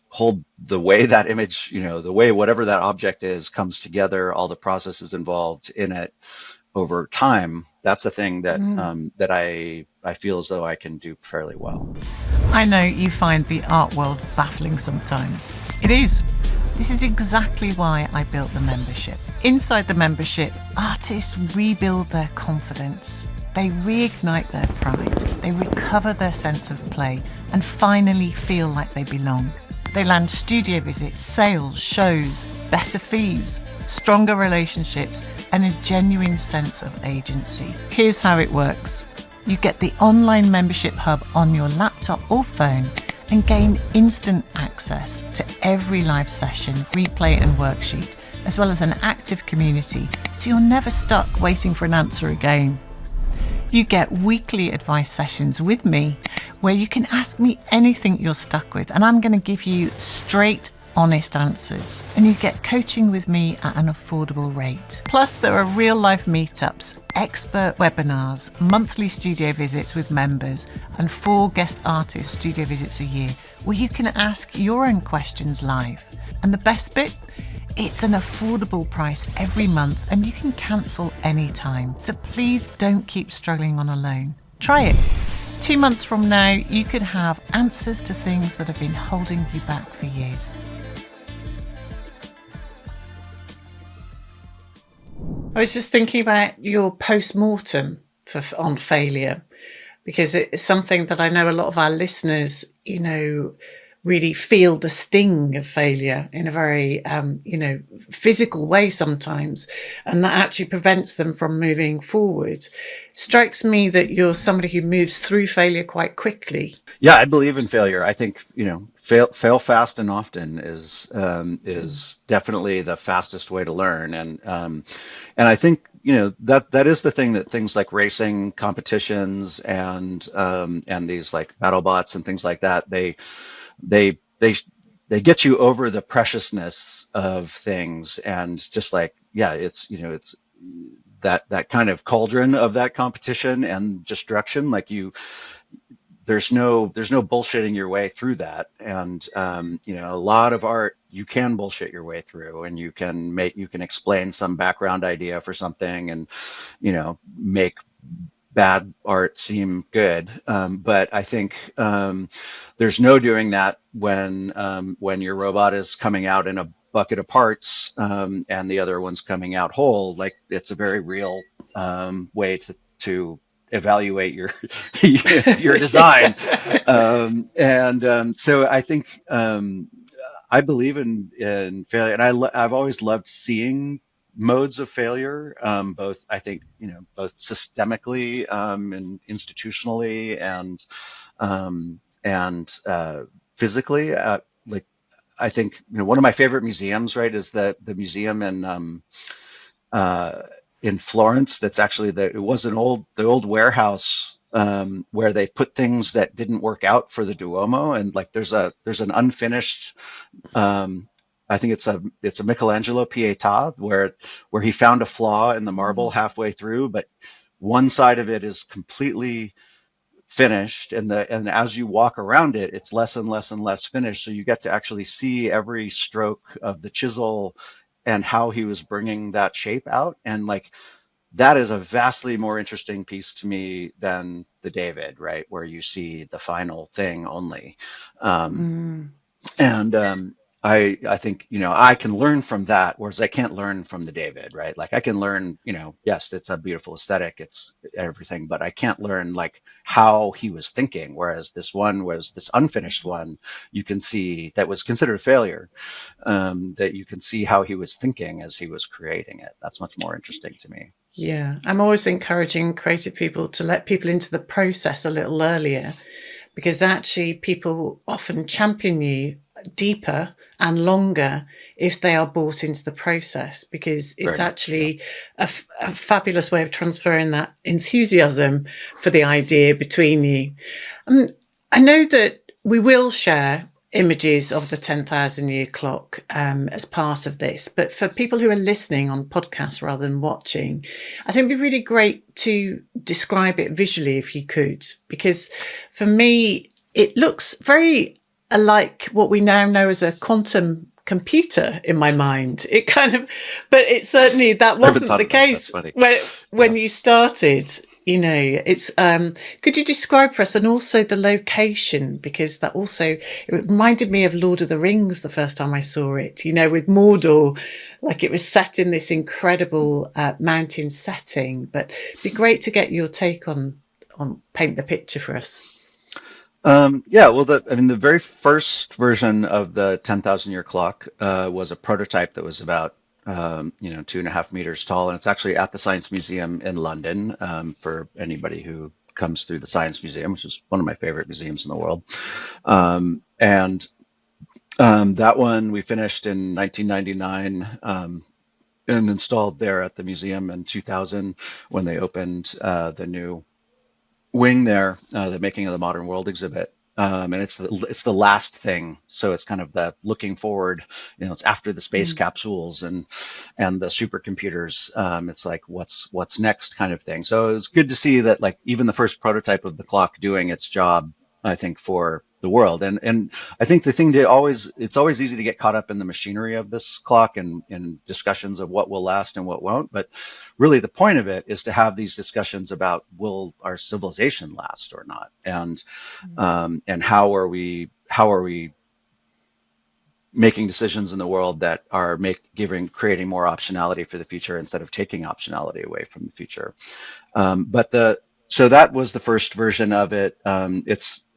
the way that image, the way whatever that object is comes together, all the processes involved in it over time, that's a thing Mm. that I feel as though I can do fairly well. I know you find the art world baffling sometimes. It is. This is exactly why I built the membership. Inside the membership, artists rebuild their confidence. They reignite their pride. They recover their sense of play and finally feel like they belong. They land studio visits, sales, shows, better fees, stronger relationships, and a genuine sense of agency. Here's how it works. You get the online membership hub on your laptop or phone and gain instant access to every live session, replay and worksheet, as well as an active community, so you're never stuck waiting for an answer again. You get weekly advice sessions with me where you can ask me anything you're stuck with, and I'm going to give you straight, honest answers. And you get coaching with me at an affordable rate. Plus, there are real life meetups, expert webinars, monthly studio visits with members, and 4 guest artist studio visits a year where you can ask your own questions live. And the best bit? It's an affordable price every month and you can cancel anytime. So please don't keep struggling on a loan. Try it. 2 months from now, you could have answers to things that have been holding you back for years. I was just thinking about your post-mortem on failure, because it's something that I know a lot of our listeners, really feel the sting of failure in a very, physical way sometimes, and that actually prevents them from moving forward. Strikes me that you're somebody who moves through failure quite quickly. Yeah, I believe in failure. I think, fail fast and often is definitely the fastest way to learn. And I think, that is the thing, that things like racing competitions and these like battle bots and things like that, they they they get you over the preciousness of things. And just like, yeah, it's that kind of cauldron of that competition and destruction, like there's no bullshitting your way through that. And a lot of art you can bullshit your way through, and you can explain some background idea for something, and make bad art seem good. But I think there's no doing that when your robot is coming out in a bucket of parts, and the other one's coming out whole. Like, it's a very real way to evaluate your your design. And so I think I believe in failure, and I've always loved seeing modes of failure, both, I think, both systemically, and institutionally, and physically. Like, I think, one of my favorite museums, right, is the museum uh, in Florence. That's actually it was the old warehouse, where they put things that didn't work out for the Duomo, and like there's an unfinished, um, I think it's a Michelangelo Pietà, where he found a flaw in the marble halfway through, but one side of it is completely finished, and as you walk around it, it's less and less and less finished. So you get to actually see every stroke of the chisel and how he was bringing that shape out. And like, that is a vastly more interesting piece to me than the David, right, where you see the final thing only. Um, Mm. and I think, I can learn from that, whereas I can't learn from the David, right? Like, I can learn, yes, it's a beautiful aesthetic, it's everything, but I can't learn like how he was thinking. Whereas this unfinished one, you can see that was considered a failure, that you can see how he was thinking as he was creating it. That's much more interesting to me. Yeah, I'm always encouraging creative people to let people into the process a little earlier, because actually people often champion you deeper and longer if they are bought into the process, because it's Very much, yeah. actually a fabulous way of transferring that enthusiasm for the idea between you. Um, I know that we will share images of the 10,000 year clock as part of this, but for people who are listening on podcasts rather than watching, I think it'd be really great to describe it visually if you could, because for me it looks very like what we now know as a quantum computer in my mind. It kind of, but it certainly, that I haven't wasn't thought the of that. That's case funny. when Yeah. you started. It's could you describe for us, and also the location, because that also, it reminded me of Lord of the Rings the first time I saw it, with Mordor, like it was set in this incredible mountain setting. But it'd be great to get your take on paint the picture for us. Yeah, well, the very first version of the 10,000 year clock was a prototype that was about 2.5 meters tall, and it's actually at the Science Museum in London, for anybody who comes through the Science Museum, which is one of my favorite museums in the world. And that one we finished in 1999, and installed there at the museum in 2000 when they opened the new wing there, the Making of the Modern World exhibit. And it's the last thing, so it's kind of the looking forward. It's after the space Mm. capsules and the supercomputers. It's like, what's next, kind of thing. So it's good to see that, like, even the first prototype of the clock doing its job, I think, for the world. And I think the thing it's always easy to get caught up in the machinery of this clock, and discussions of what will last and what won't. But really, the point of it is to have these discussions about, will our civilization last or not, and how are we making decisions in the world that are creating more optionality for the future instead of taking optionality away from the future. But so that was the first version of it.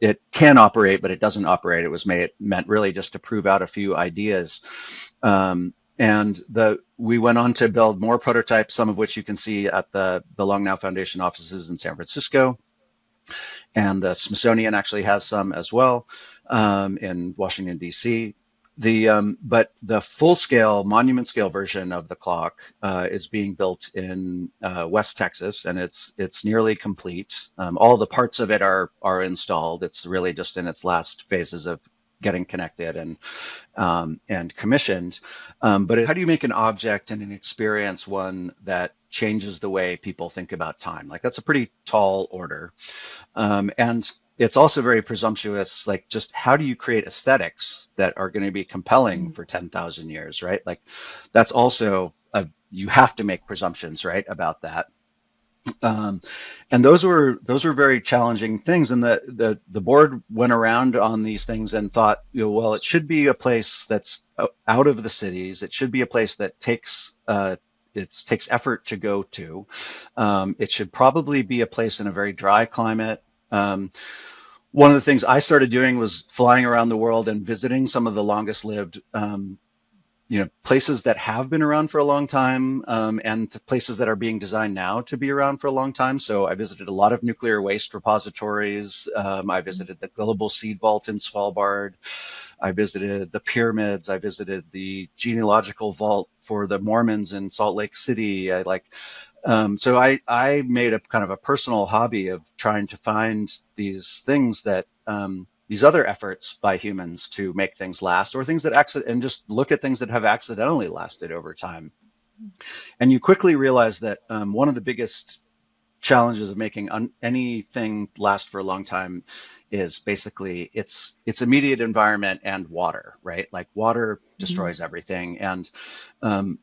It can operate, but it doesn't operate. It was meant really just to prove out a few ideas. And we went on to build more prototypes, some of which you can see at the Long Now Foundation offices in San Francisco. And the Smithsonian actually has some as well, in Washington, D.C. But the full-scale, monument-scale version of the clock is being built in West Texas, and it's nearly complete. All the parts of it are installed. It's really just in its last phases of getting connected and commissioned. But how do you make an object and an experience one that changes the way people think about time? Like, that's a pretty tall order. And it's also very presumptuous. Like, just how do you create aesthetics that are going to be compelling Mm. for 10,000 years, right? Like, that's also you have to make presumptions, right, about that. Um, and those were very challenging things. And the board went around on these things and thought, well, it should be a place that's out of the cities. It should be a place that takes effort to go to. It should probably be a place in a very dry climate. Um, One of the things I started doing was flying around the world and visiting some of the longest lived places that have been around for a long time, and places that are being designed now to be around for a long time. So I visited a lot of nuclear waste repositories. I visited the Global Seed Vault in Svalbard. I visited the pyramids. I visited the genealogical vault for the Mormons in Salt Lake City. So I made a kind of a personal hobby of trying to find these things that these other efforts by humans to make things last, or things that and just look at things that have accidentally lasted over time. And you quickly realize that one of the biggest challenges of making anything last for a long time is basically its immediate environment and water, right? Like, water Mhm. destroys everything, and um,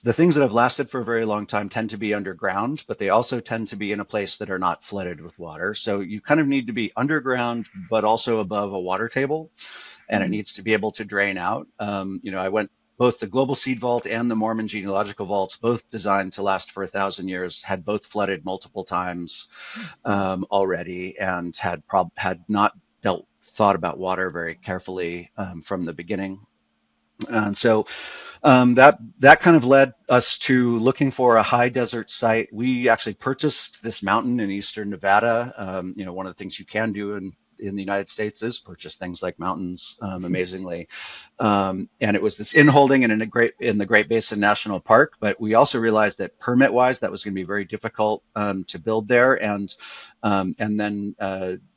the things that have lasted for a very long time tend to be underground, but they also tend to be in a place that are not flooded with water. So you kind of need to be underground, but also above a water table, and it Mm. needs to be able to drain out. I went both the Global Seed Vault and the Mormon Genealogical Vaults, both designed to last for 1,000 years, had both flooded multiple times already, and had not thought about water very carefully from the beginning. And so that kind of led us to looking for a high desert site. We actually purchased this mountain in eastern Nevada. One of the things you can do in the United States is purchase things like mountains, amazingly. And it was this inholding in the Great Basin National Park. But we also realized that permit wise, that was going to be very difficult to build there. And then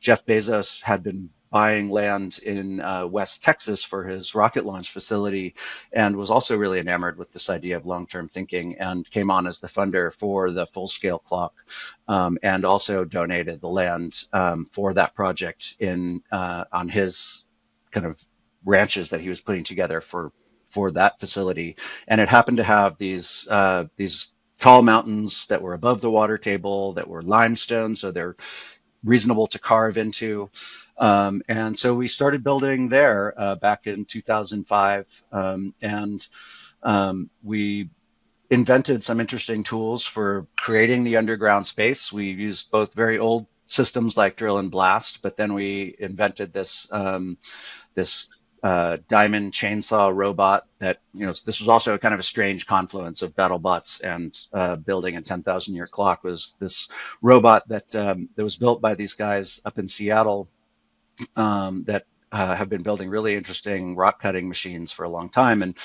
Jeff Bezos had been buying land in West Texas for his rocket launch facility, and was also really enamored with this idea of long-term thinking, and came on as the funder for the full-scale clock, and also donated the land for that project on his kind of ranches that he was putting together for that facility. And it happened to have these tall mountains that were above the water table, that were limestone, so they're reasonable to carve into. And so we started building there back in 2005, and we invented some interesting tools for creating the underground space. We used both very old systems like drill and blast, but then we invented this diamond chainsaw robot that, this was also kind of a strange confluence of BattleBots and building a 10,000 year clock. Was this robot that was built by these guys up in Seattle, that have been building really interesting rock cutting machines for a long time. And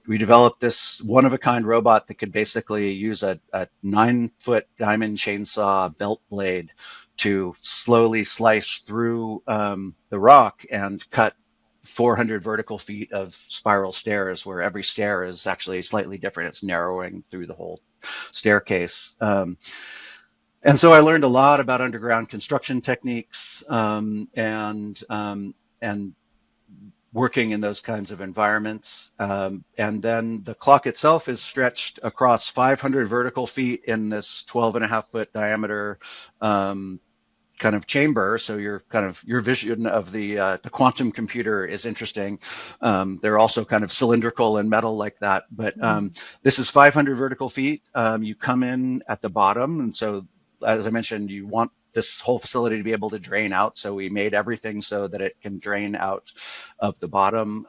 we developed this one of a kind robot that could basically use a 9 foot diamond chainsaw belt blade to slowly slice through the rock and cut 400 vertical feet of spiral stairs, where every stair is actually slightly different. It's narrowing through the whole staircase. And so I learned a lot about underground construction techniques, and working in those kinds of environments. And then the clock itself is stretched across 500 vertical feet in this 12.5 foot diameter kind of chamber. So your vision of the quantum computer is interesting. They're also kind of cylindrical and metal like that. But this is 500 vertical feet. You come in at the bottom, and so, as I mentioned, you want this whole facility to be able to drain out. So we made everything so that it can drain out of the bottom.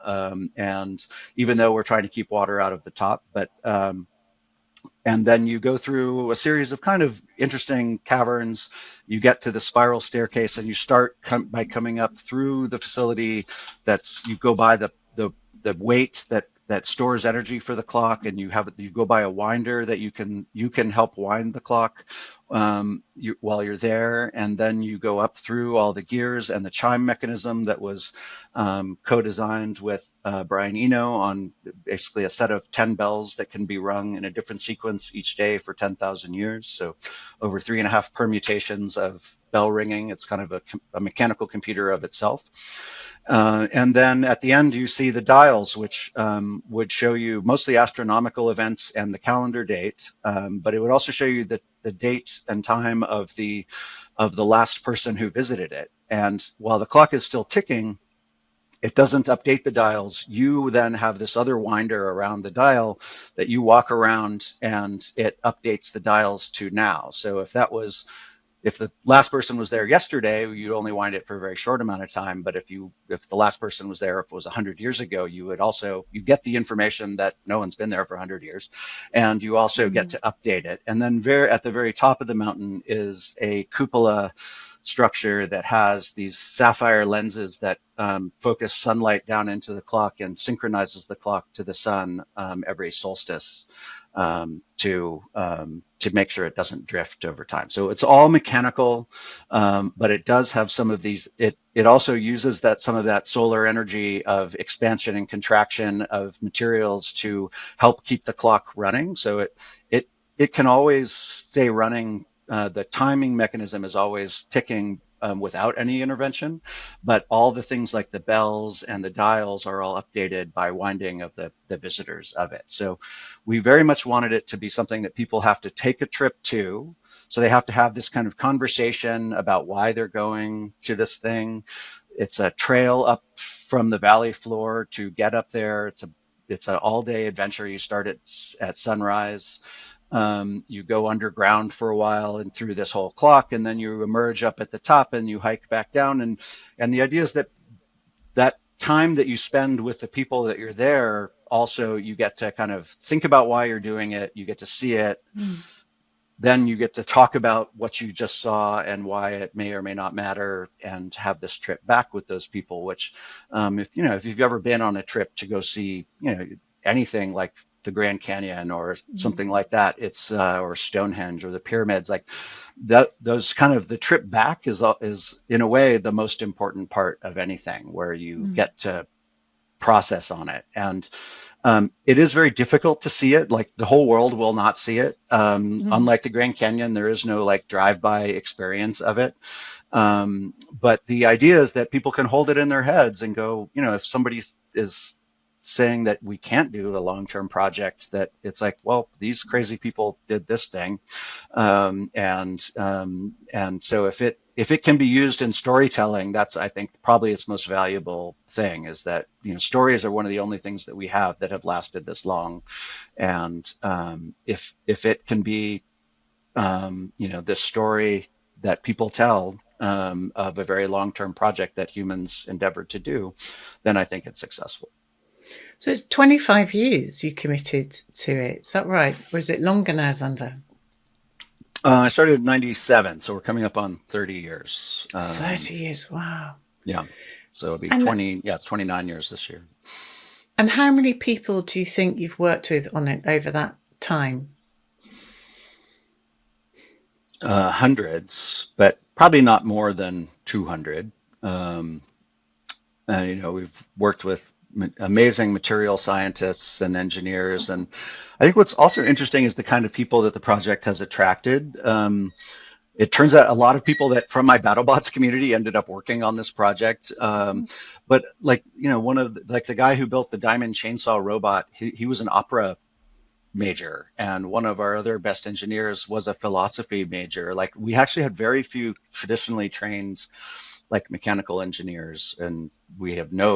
And even though we're trying to keep water out of the top, and then you go through a series of kind of interesting caverns. You get to the spiral staircase, and you start by coming up through the facility. You go by the weight that stores energy for the clock, and you go by a winder that you can help wind the clock while you're there. And then you go up through all the gears and the chime mechanism that was co-designed with Brian Eno, on basically a set of 10 bells that can be rung in a different sequence each day for 10,000 years. So over 3.5 permutations of bell ringing. It's kind of a mechanical computer of itself. And then at the end, you see the dials, which would show you mostly astronomical events and the calendar date, but it would also show you the date and time of the last person who visited it. And while the clock is still ticking, it doesn't update the dials. You then have this other winder around the dial that you walk around, and it updates the dials to now. So if the last person was there yesterday, you'd only wind it for a very short amount of time. But if the last person was there, if it was 100 years ago, you get the information that no one's been there for 100 years, and you also get to update it. And then at the very top of the mountain is a cupola structure that has these sapphire lenses that focus sunlight down into the clock and synchronizes the clock to the sun every solstice to make sure it doesn't drift over time. So it's all mechanical, but it does have some of these. It also uses some of that solar energy of expansion and contraction of materials to help keep the clock running. So it can always stay running. The timing mechanism is always ticking without any intervention, but all the things like the bells and the dials are all updated by winding of the visitors of it. So we very much wanted it to be something that people have to take a trip to. So they have to have this kind of conversation about why they're going to this thing. It's a trail up from the valley floor to get up there. It's an all-day adventure. You start at sunrise. You go underground for a while and through this whole clock, and then you emerge up at the top and you hike back down. And the idea is that time that you spend with the people that you're there, also you get to kind of think about why you're doing it. You get to see it. Then you get to talk about what you just saw and why it may or may not matter, and have this trip back with those people, which if you've ever been on a trip to go see, anything like the Grand Canyon or something like that, it's or Stonehenge or the pyramids, like that. Those kind of the trip back is in a way the most important part of anything, where you get to process on it. And it is very difficult to see it. Like the whole world will not see it. Unlike the Grand Canyon, there is no like drive-by experience of it. But the idea is that people can hold it in their heads and go, if somebody is saying that we can't do a long-term project, that it's like, well, these crazy people did this thing, and so if it can be used in storytelling, that's, I think, probably its most valuable thing, is that stories are one of the only things that we have that have lasted this long, and if it can be this story that people tell of a very long-term project that humans endeavored to do, then I think it's successful. So it's 25 years you committed to it. Is that right? Or is it longer now, Zander? I started in 97, so we're coming up on 30 years. 30 years, wow. Yeah, so it'll be it's 29 years this year. And how many people do you think you've worked with on it over that time? Hundreds, but probably not more than 200. We've worked with amazing material scientists and engineers. And I think what's also interesting is the kind of people that the project has attracted. It turns out a lot of people that from my BattleBots community ended up working on this project. But the guy who built the Diamond Chainsaw robot, he was an opera major, and one of our other best engineers was a philosophy major. Like, we actually had very few traditionally trained like mechanical engineers, and we've engaged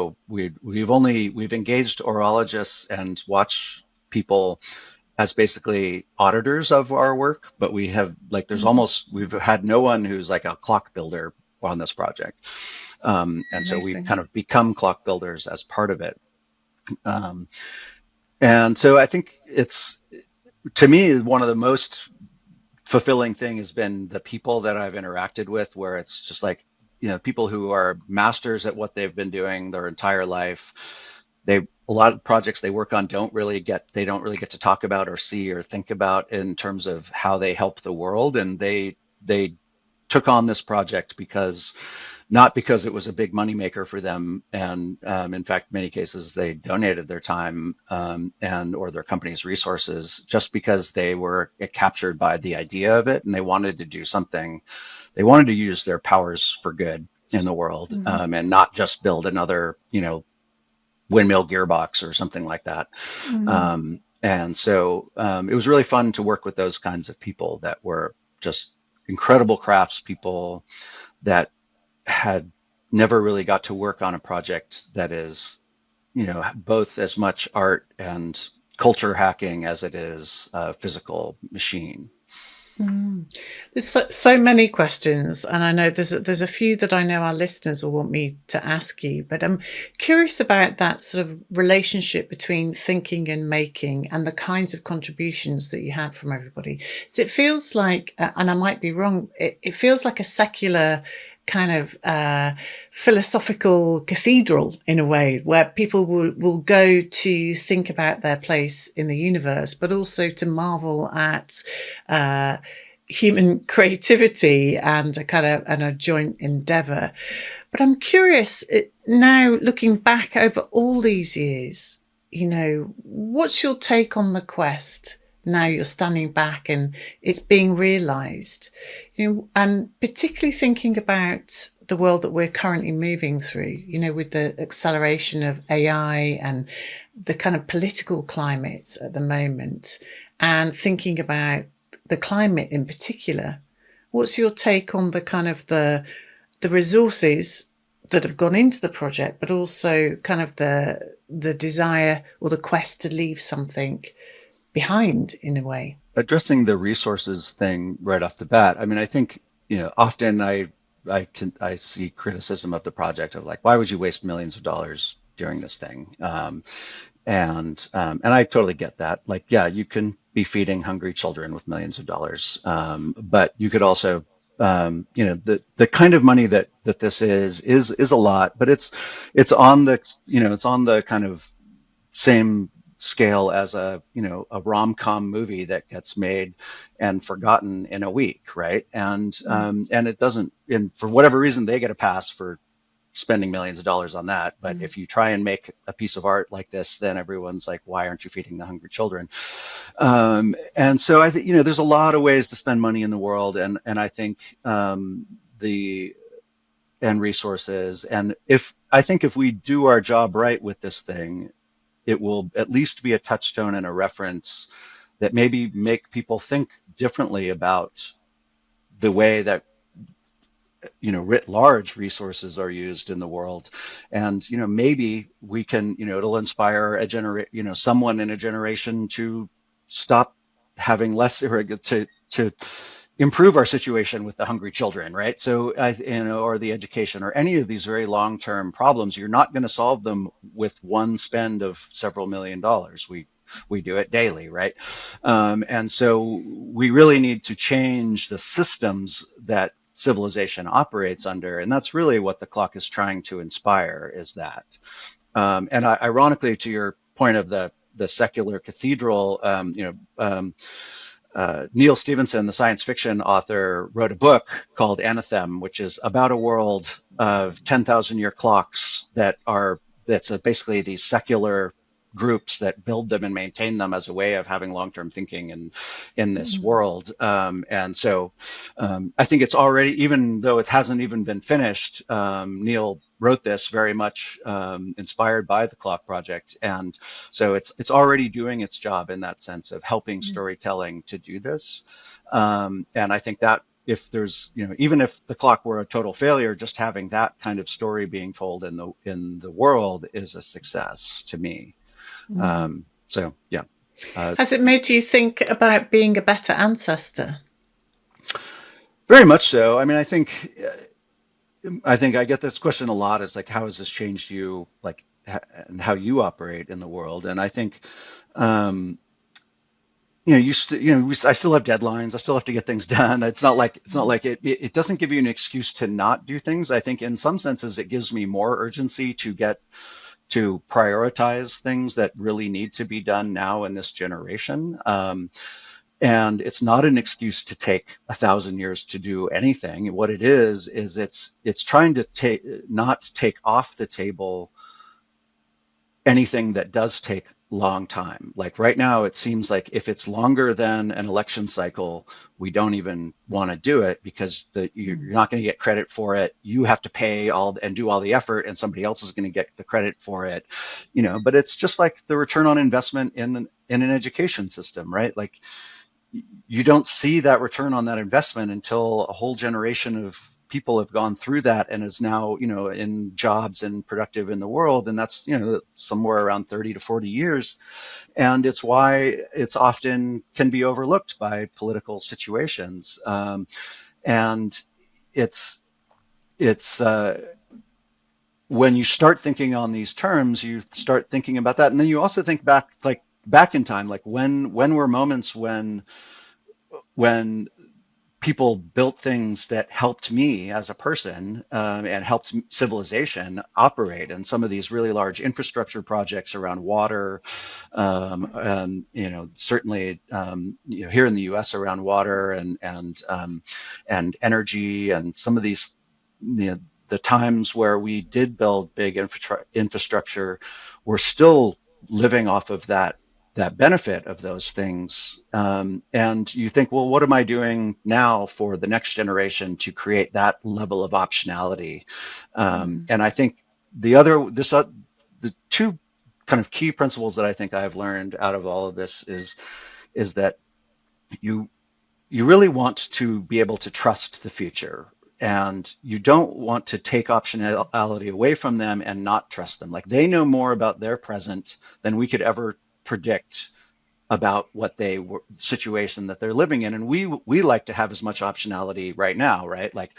orologists and watch people as basically auditors of our work, but we've had no one who's like a clock builder on this project. And so we've kind of become clock builders as part of it. And so I think to me, one of the most fulfilling thing has been the people that I've interacted with, where it's just like, people who are masters at what they've been doing their entire life. A lot of projects they work on don't really get to talk about or see or think about in terms of how they help the world. And they took on this project not because it was a big moneymaker for them. And in fact, many cases they donated their time or their company's resources just because they were captured by the idea of it, and they wanted to do something they wanted to use their powers for good in the world, Mm. and not just build another, windmill gearbox or something like that. Mm. And so it was really fun to work with those kinds of people that were just incredible craftspeople that had never really got to work on a project that is, both as much art and culture hacking as it is a physical machine. Mm. There's so many questions, and I know there's a few that I know our listeners will want me to ask you, but I'm curious about that sort of relationship between thinking and making, and the kinds of contributions that you had from everybody. So it feels like, and I might be wrong, it feels like a secular kind of philosophical cathedral in a way, where people will go to think about their place in the universe, but also to marvel at human creativity and a joint endeavor. But I'm curious now, looking back over all these years, what's your take on the quest? Now you're standing back and it's being realized, and particularly thinking about the world that we're currently moving through, with the acceleration of AI and the kind of political climate at the moment, and thinking about the climate in particular. What's your take on the kind of the resources that have gone into the project, but also kind of the desire or the quest to leave something behind in a way? Addressing the resources thing right off the bat, I mean, I think, often I see criticism of the project of like, why would you waste millions of dollars doing this thing? And I totally get that. Like, yeah, you can be feeding hungry children with millions of dollars, but you could also, the kind of money that this is a lot, but it's on the, it's on the kind of same scale as a rom-com movie that gets made and forgotten in a week, right? And it doesn't, and for whatever reason they get a pass for spending millions of dollars on that. But if you try and make a piece of art like this, then everyone's like, why aren't you feeding the hungry children? And so I think, there's a lot of ways to spend money in the world. And I think the and resources. And I think if we do our job right with this thing, it will at least be a touchstone and a reference that maybe make people think differently about the way that, writ large resources are used in the world. And, maybe we can, it'll inspire someone in a generation to stop having less, or to improve our situation with the hungry children, right? So, or the education, or any of these very long-term problems, you're not going to solve them with one spend of several $1,000,000. We do it daily, right? And so we really need to change the systems that civilization operates under, and that's really what the clock is trying to inspire. Is that, ironically, to your point of the secular cathedral, Neil Stephenson, the science fiction author, wrote a book called Anathem, which is about a world of 10,000-year clocks that's basically these secular groups that build them and maintain them as a way of having long-term thinking in this world. And so I think it's already, even though it hasn't even been finished, Neil wrote this very much inspired by the Clock Project. And so it's already doing its job in that sense of helping storytelling to do this. And I think that if there's, even if the clock were a total failure, just having that kind of story being told in the world is a success to me. So yeah. Has it made you think about being a better ancestor? Very much so. I mean, I think I get this question a lot. Is like, how has this changed you, like, and how you operate in the world? And I think, I still have deadlines. I still have to get things done. It's not like it doesn't give you an excuse to not do things. I think in some senses it gives me more urgency to prioritize things that really need to be done now in this generation. And it's not an excuse to take 1,000 years to do anything. What it is it's trying to not take off the table anything that does take long time. Like right now, it seems like if it's longer than an election cycle, we don't even want to do it because you're Mm. not going to get credit for it. You have to pay all and do all the effort, and somebody else is going to get the credit for it. But it's just like the return on investment in an education system, right? Like you don't see that return on that investment until a whole generation of people have gone through that and is now in jobs and productive in the world, and that's somewhere around 30 to 40 years. And it's why it's often can be overlooked by political situations. And it's it's when you start thinking on these terms, you start thinking about that, and then you also think back, like back in time, like when were moments when people built things that helped me as a person, and helped civilization operate. And some of these really large infrastructure projects around water, certainly, here in the U.S. around water and energy, and some of these, the times where we did build big infrastructure, we're still living off of that benefit of those things. And you think, well, what am I doing now for the next generation to create that level of optionality? Mm. And I think the two kind of key principles that I think I've learned out of all of this is that you you really want to be able to trust the future, and you don't want to take optionality away from them and not trust them. Like they know more about their present than we could ever predict about what they were situation that they're living in. And we like to have as much optionality right now, right? Like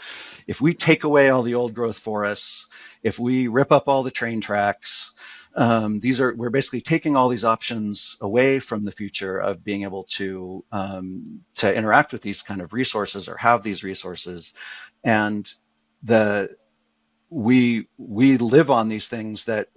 if we take away all the old growth forests, if we rip up all the train tracks, we're basically taking all these options away from the future of being able to interact with these kind of resources or have these resources. And the we live on these things that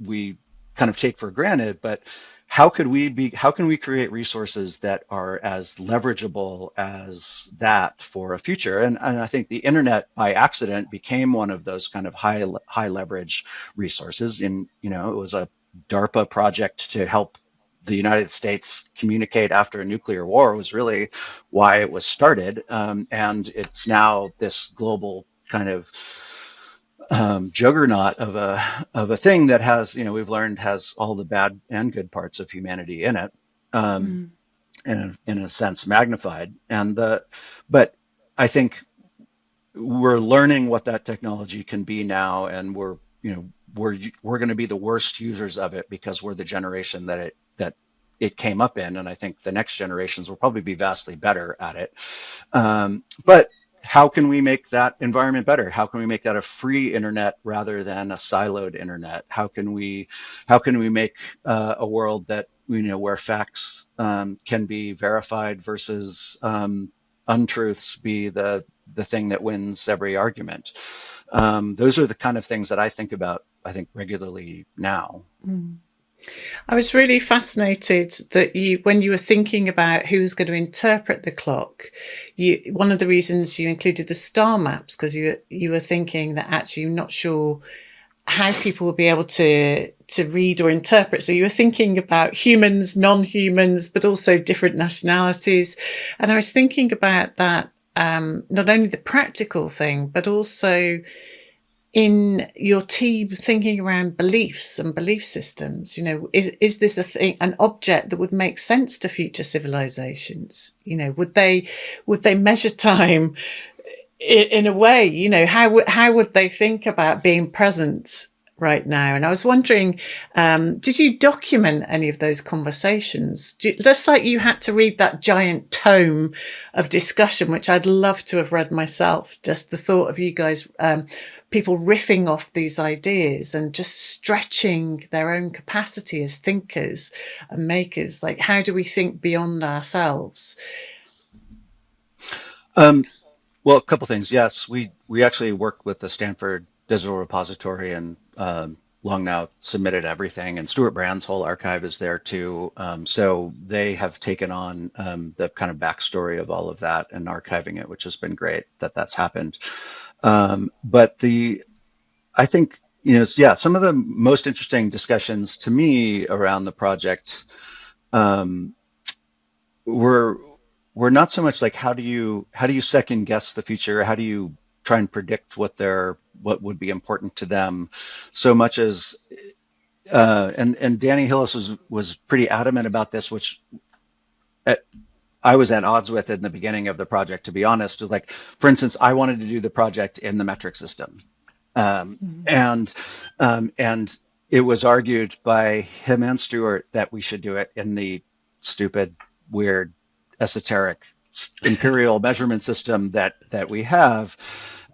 we kind of take for granted, but how can we create resources that are as leverageable as that for a future? And I think the internet by accident became one of those kind of high leverage resources. And it was a DARPA project to help the United States communicate after a nuclear war was really why it was started. And it's now this global kind of juggernaut of a thing that has, we've learned has all the bad and good parts of humanity in it, um, Mm. in a sense magnified. But I think we're learning what that technology can be now, and we're going to be the worst users of it because we're the generation that it came up in, and I think the next generations will probably be vastly better at it. But how can we make that environment better? How can we make that a free internet rather than a siloed internet? How can we make a world that where facts can be verified versus untruths be the thing that wins every argument? Those are the kind of things that I think about, I think, regularly now. Mm. I was really fascinated that when you were thinking about who was going to interpret the clock, one of the reasons you included the star maps, because you were thinking that actually you're not sure how people will be able to read or interpret. So you were thinking about humans, non-humans, but also different nationalities. And I was thinking about that, not only the practical thing, but also in your team thinking around beliefs and belief systems. Is this a thing, an object that would make sense to future civilizations? Would they measure time in a way? How would they think about being present right now? And I was wondering, did you document any of those conversations? Just like you had to read that giant tome of discussion, which I'd love to have read myself. Just the thought of you guys, people riffing off these ideas and just stretching their own capacity as thinkers and makers. Like, how do we think beyond ourselves? Um, Well, a couple things. Yes, we actually work with the Stanford Digital Repository, and long now submitted everything. And Stuart Brand's whole archive is there too. So they have taken on the kind of backstory of all of that and archiving it, which has been great that that's happened. But I think yeah, some of the most interesting discussions to me around the project um, were were not so much like how do you second guess the future, how do you try and predict what would be important to them, so much as and Danny Hillis was pretty adamant about this, which uh, I was at odds with in the beginning of the project, to be honest. Is like, for instance, I wanted to do the project in the metric system, um, Mm. and and it was argued by him and Stewart that we should do it in the stupid, weird, esoteric imperial measurement system that we have,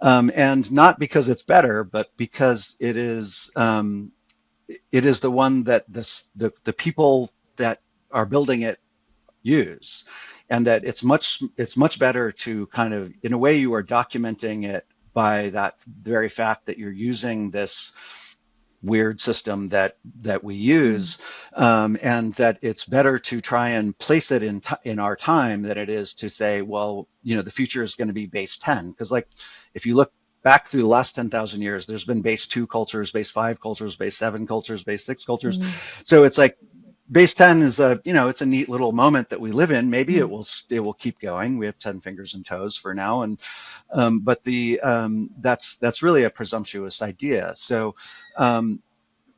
and not because it's better, but because it is the one that the people that are building it use, and that it's much better to kind of, in a way, you are documenting it by that very fact that you're using this weird system that we Mm. use, and that it's better to try and place it in our time than it is to say, well, the future is going to be base 10, because like if you look back through the last 10,000 years, there's been base 2 cultures, base 5 cultures, base 7 cultures, base 6 cultures. Mm. So it's like base 10 is it's a neat little moment that we live in. Maybe Mm. it will keep going. We have 10 fingers and toes for now, and but the that's really a presumptuous idea. So um,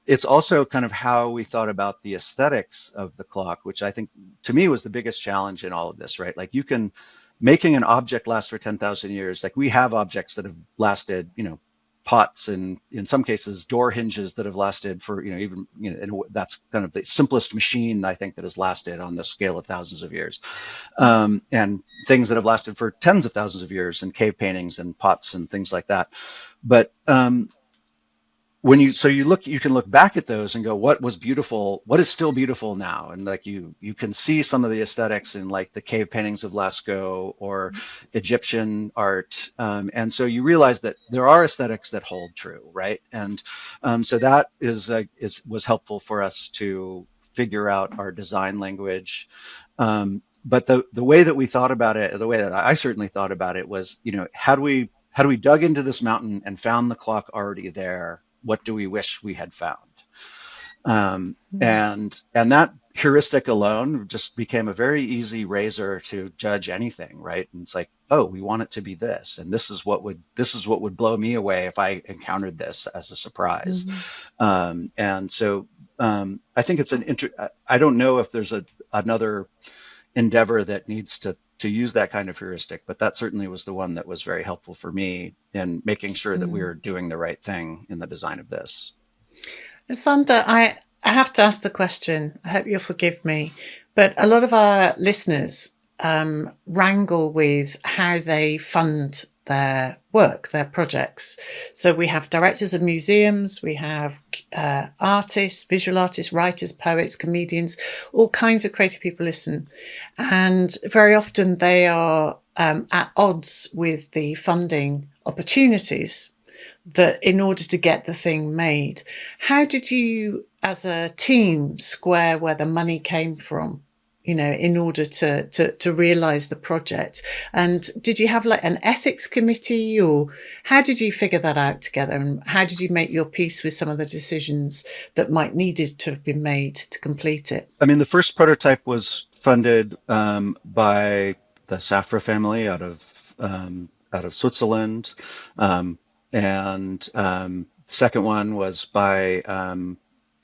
it's also kind of how we thought about the aesthetics of the clock, which I think to me was the biggest challenge in all of this, right? Like, you can making an object last for 10,000 years. Like, we have objects that have lasted, pots, and in some cases door hinges that have lasted for, even, and that's kind of the simplest machine I think that has lasted on the scale of thousands of years. And things that have lasted for tens of thousands of years, and cave paintings and pots and things like that. But when you can look back at those and go, what was beautiful, what is still beautiful now, and like you can see some of the aesthetics in like the cave paintings of Lascaux or Egyptian art, and so you realize that there are aesthetics that hold true, right? And so that is was helpful for us to figure out our design language. But the way that we thought about it, the way that I certainly thought about it, was, had we dug into this mountain and found the clock already there, what do we wish we had found? Mm. And that heuristic alone just became a very easy razor to judge anything, right? And it's like, oh, we want it to be this, and this is what would blow me away if I encountered this as a surprise. Mm. And so I think it's I don't know if there's another endeavor that needs to use that kind of heuristic, but that certainly was the one that was very helpful for me in making sure that we Mm. were doing the right thing in the design of this. Sander, I have to ask the question. I hope you'll forgive me. But a lot of our listeners wrangle with how they fund their work, their projects. So we have directors of museums, we have artists, visual artists, writers, poets, comedians, all kinds of creative people listen. And very often they are at odds with the funding opportunities that in order to get the thing made. How did you, as a team, square where the money came from? In order to realize the project, and did you have like an ethics committee, or how did you figure that out together? And how did you make your peace with some of the decisions that might needed to have been made to complete it? I mean, the first prototype was funded by the Safra family out of Switzerland, and second one was by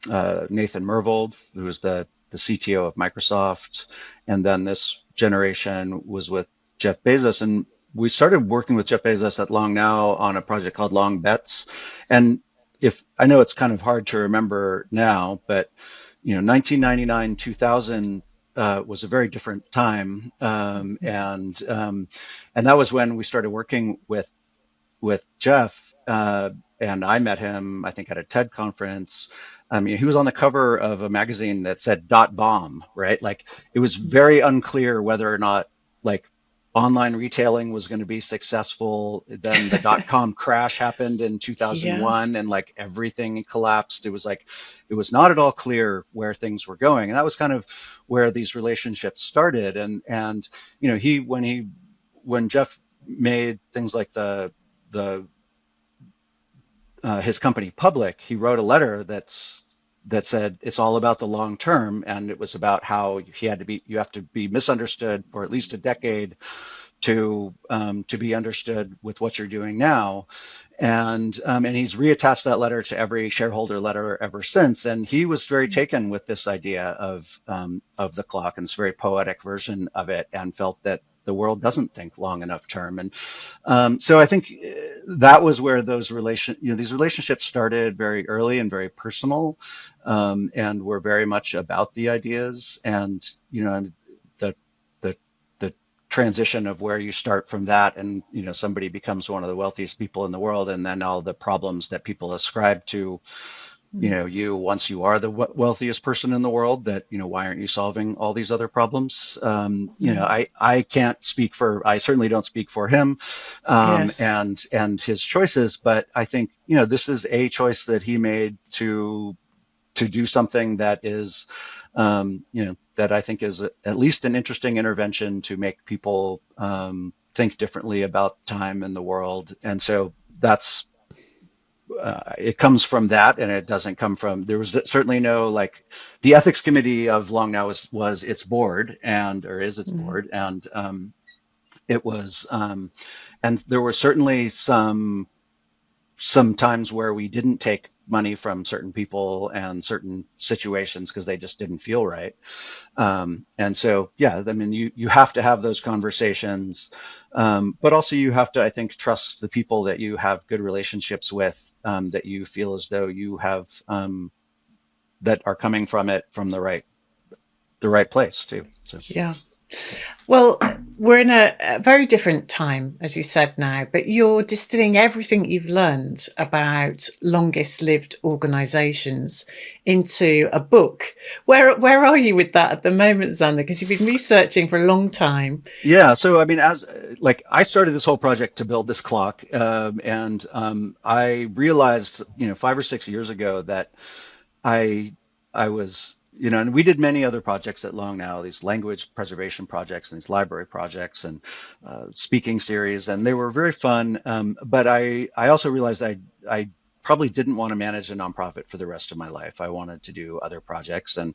Nathan Mervold, who was the CTO of Microsoft, and then this generation was with Jeff Bezos. And we started working with Jeff Bezos at Long Now on a project called Long Bets. And if I know it's kind of hard to remember now, but 1999, 2000 was a very different time, and that was when we started working with Jeff, and I met him, I think, at a TED conference. I mean, he was on the cover of a magazine that said "dot bomb," right? Like, it was very unclear whether or not, like, online retailing was going to be successful. Then the .com crash happened in Yeah. 2001, and like everything collapsed. It was like it was not at all clear where things were going, and that was kind of where these relationships started. And he when Jeff made things like the his company public, he wrote a letter that said it's all about the long term, and it was about how you have to be misunderstood for at least a decade to be understood with what you're doing now. And he's reattached that letter to every shareholder letter ever since. And he was very taken with this idea of the clock and this very poetic version of it, and felt that the world doesn't think long enough term. And so I think that was where these relationships started very early and very personal, and were very much about the ideas, and the the the transition of where you start from that, and somebody becomes one of the wealthiest people in the world, and then all the problems that people ascribe to you once you are the wealthiest person in the world, that why aren't you solving all these other problems. I can't speak for, I certainly don't speak for him, Yes. and his choices, but I think this is a choice that he made to do something that is that I think is at least an interesting intervention to make people think differently about time and the world. And so that's it comes from that, and it doesn't come from, there was certainly no, like, the ethics committee of Long Now was its board, and or is its Mm. board, and it was and there were certainly some times where we didn't take money from certain people and certain situations because they just didn't feel right. And so, yeah, I mean, you have to have those conversations, but also you have to, I think, trust the people that you have good relationships with, that you feel as though you have, that are coming from it from the right place too. So Yeah. Well, we're in a very different time, as you said now, but you're distilling everything you've learned about longest lived organisations into a book. Where are you with that at the moment, Zander? Because you've been researching for a long time. yeah, so I mean, as like I started this whole project to build this clock, and I realized, 5 or 6 years ago that I I was, and we did many other projects at Long Now, these language preservation projects and these library projects and speaking series, and they were very fun. But I also realized I probably didn't want to manage a nonprofit for the rest of my life. I wanted to do other projects, and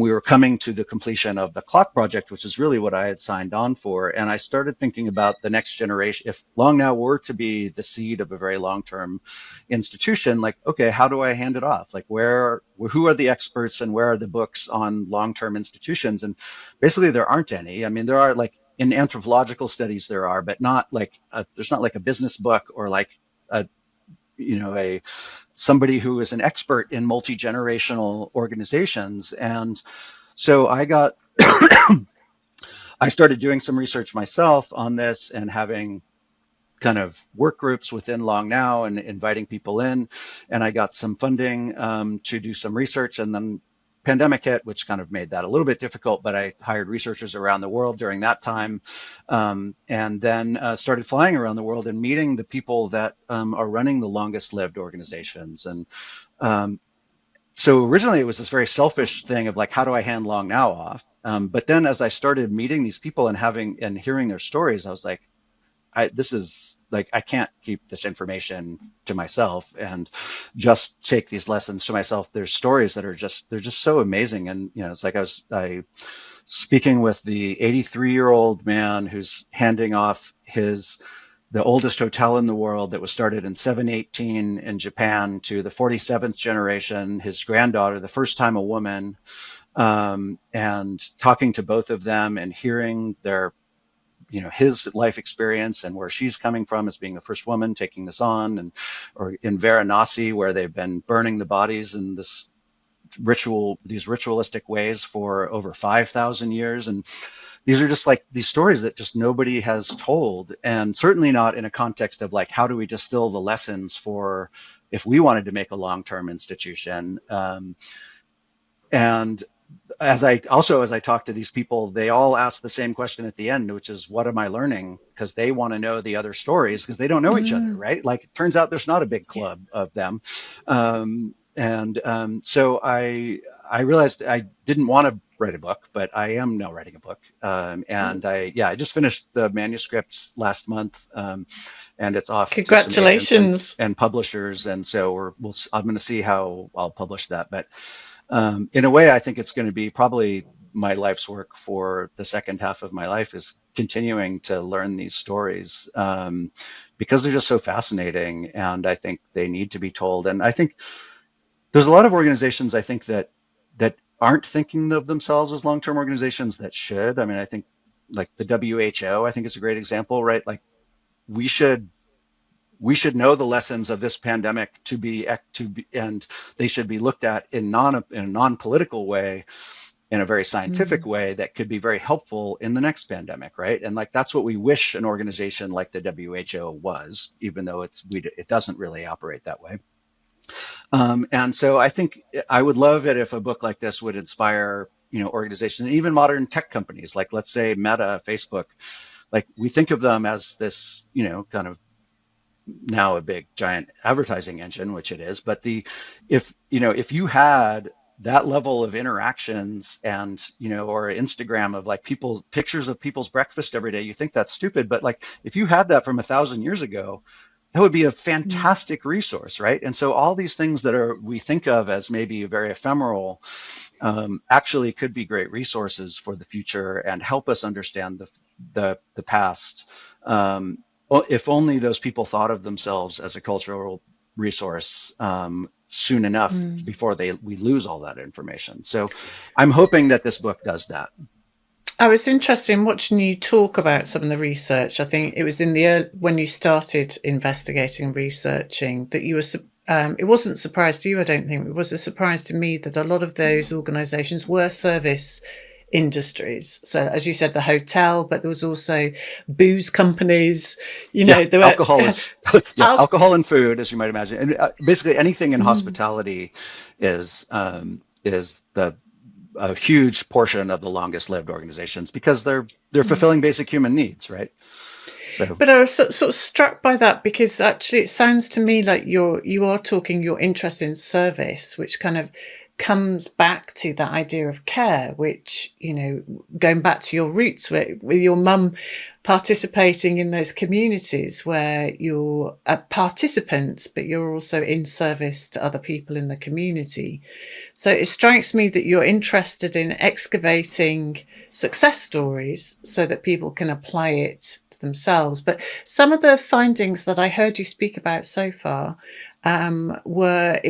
we were coming to the completion of the clock project, which is really what I had signed on for. And I started thinking about the next generation. If Long Now were to be the seed of a very long-term institution, like, okay, how do I hand it off? Like, who are the experts and where are the books on long-term institutions? And basically there aren't any. I mean, there are, like, in anthropological studies there are, but not like there's not like a business book, or like a a somebody who is an expert in multi-generational organizations. And so I started doing some research myself on this, and having kind of work groups within Long Now and inviting people in. And I got some funding to do some research, and then pandemic hit, which kind of made that a little bit difficult, but I hired researchers around the world during that time, and then started flying around the world and meeting the people that are running the longest lived organizations. And um, so originally it was this very selfish thing of like, how do I hand Long Now off? But then as I started meeting these people and hearing their stories, I was like, this is like, I can't keep this information to myself and just take these lessons to myself. There's stories that they're just so amazing. And, it's like I speaking with the 83-year-old man who's handing off the oldest hotel in the world that was started in 718 in Japan to the 47th generation, his granddaughter, the first time a woman, and talking to both of them and hearing his life experience and where she's coming from as being the first woman taking this on, or in Varanasi, where they've been burning the bodies in these ritualistic ways for over 5,000 years. And these are just like these stories that just nobody has told, and certainly not in a context of like, how do we distill the lessons for if we wanted to make a long-term institution. And as I talk to these people, they all ask the same question at the end, which is, what am I learning? Because they want to know the other stories, because they don't know each other, Mm, right? Like, it turns out there's not a big yeah. club of them. And so I realized I didn't want to write a book, but I am now writing a book. And I just finished the manuscripts last month, and it's off to some agents Congratulations. and publishers. And so I'm going to see how I'll publish that. But in a way, I think it's going to be probably my life's work for the second half of my life is continuing to learn these stories, because they're just so fascinating, and I think they need to be told. And I think there's a lot of organizations I think that aren't thinking of themselves as long-term organizations that should. I mean, I think like the WHO, I think is a great example, right? Like we should know the lessons of this pandemic and they should be looked at in a non-political way, in a very scientific Mm, way that could be very helpful in the next pandemic, right? And like that's what we wish an organization like the WHO was, even though it doesn't really operate that way. And so I think I would love it if a book like this would inspire, organizations, and even modern tech companies, like let's say Meta, Facebook. Like we think of them as this, kind of now a big giant advertising engine, which it is. But if you had that level of interactions and, or Instagram of like pictures of people's breakfast every day, you think that's stupid. But like if you had that from 1,000 years ago, that would be a mm, fantastic resource, right? And so all these things we think of as maybe very ephemeral, actually could be great resources for the future and help us understand the past. If only those people thought of themselves as a cultural resource, soon enough mm. before we lose all that information. So I'm hoping that this book does that. I was interested in watching you talk about some of the research. I think it was in when you started investigating and researching that you were. It wasn't a surprise to you, I don't think. It was a surprise to me that a lot of those organisations were service industries. So, as you said, the hotel, but there was also booze companies. Yeah, There alcohol were. is yeah, Al- alcohol and food, as you might imagine, and basically anything in Mm, hospitality is the a huge portion of the longest lived organizations because they're mm. fulfilling basic human needs, right? So But I was sort of struck by that because actually it sounds to me like you are talking your interest in service, which kind of comes back to that idea of care, which, going back to your roots with your mum participating in those communities where you're a participant, but you're also in service to other people in the community. So it strikes me that you're interested in excavating success stories so that people can apply it to themselves. But some of the findings that I heard you speak about so far were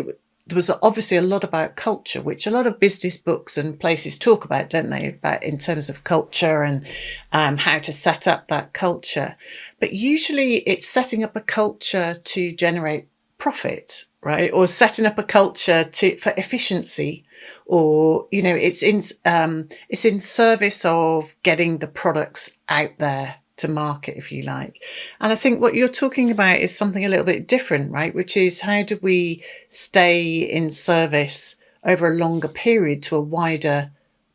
there was obviously a lot about culture, which a lot of business books and places talk about, don't they? About in terms of culture and how to set up that culture. But usually it's setting up a culture to generate profit, right? Or setting up a culture for efficiency, or it's in service of getting the products out there to market, if you like. And I think what you're talking about is something a little bit different, right? Which is how do we stay in service over a longer period to a wider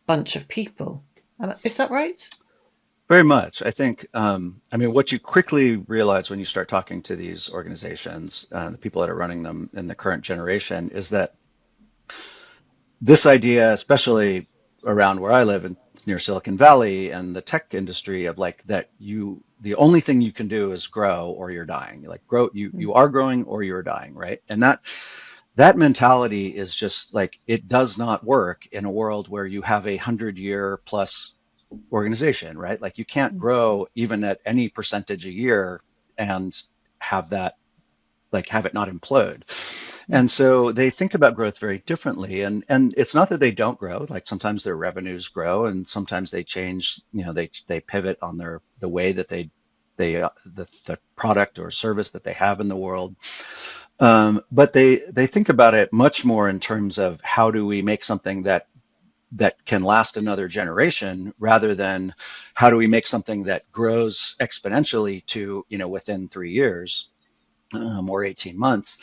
bunch of people? Is that right? very much, I think. I mean, what you quickly realize when you start talking to these organizations, the people that are running them in the current generation, is that this idea, especially around where I live in near Silicon Valley and the tech industry, of like that the only thing you can do is grow or you're dying. Like you are growing or you're dying, right? And that mentality is just like it does not work in a world where you have 100-year plus organization, right? Like you can't grow even at any percentage a year and have that like have it not implode. And so they think about growth very differently. And it's not that they don't grow. Like sometimes their revenues grow, and sometimes they change. They pivot on the way that the product or service that they have in the world. But they think about it much more in terms of how do we make something that can last another generation, rather than how do we make something that grows exponentially to within 3 years, or 18 months.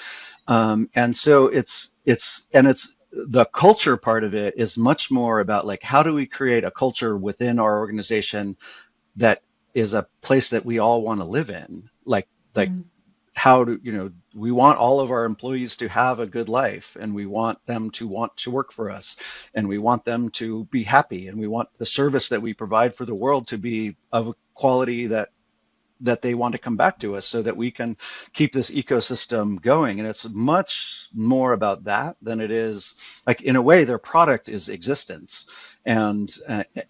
And so it's the culture part of it is much more about like how do we create a culture within our organization that is a place that we all want to live in, like Mm. how to, we want all of our employees to have a good life, and we want them to want to work for us, and we want them to be happy, and we want the service that we provide for the world to be of a quality that they want to come back to us, so that we can keep this ecosystem going. And it's much more about that than it is, like, in a way, their product is existence. And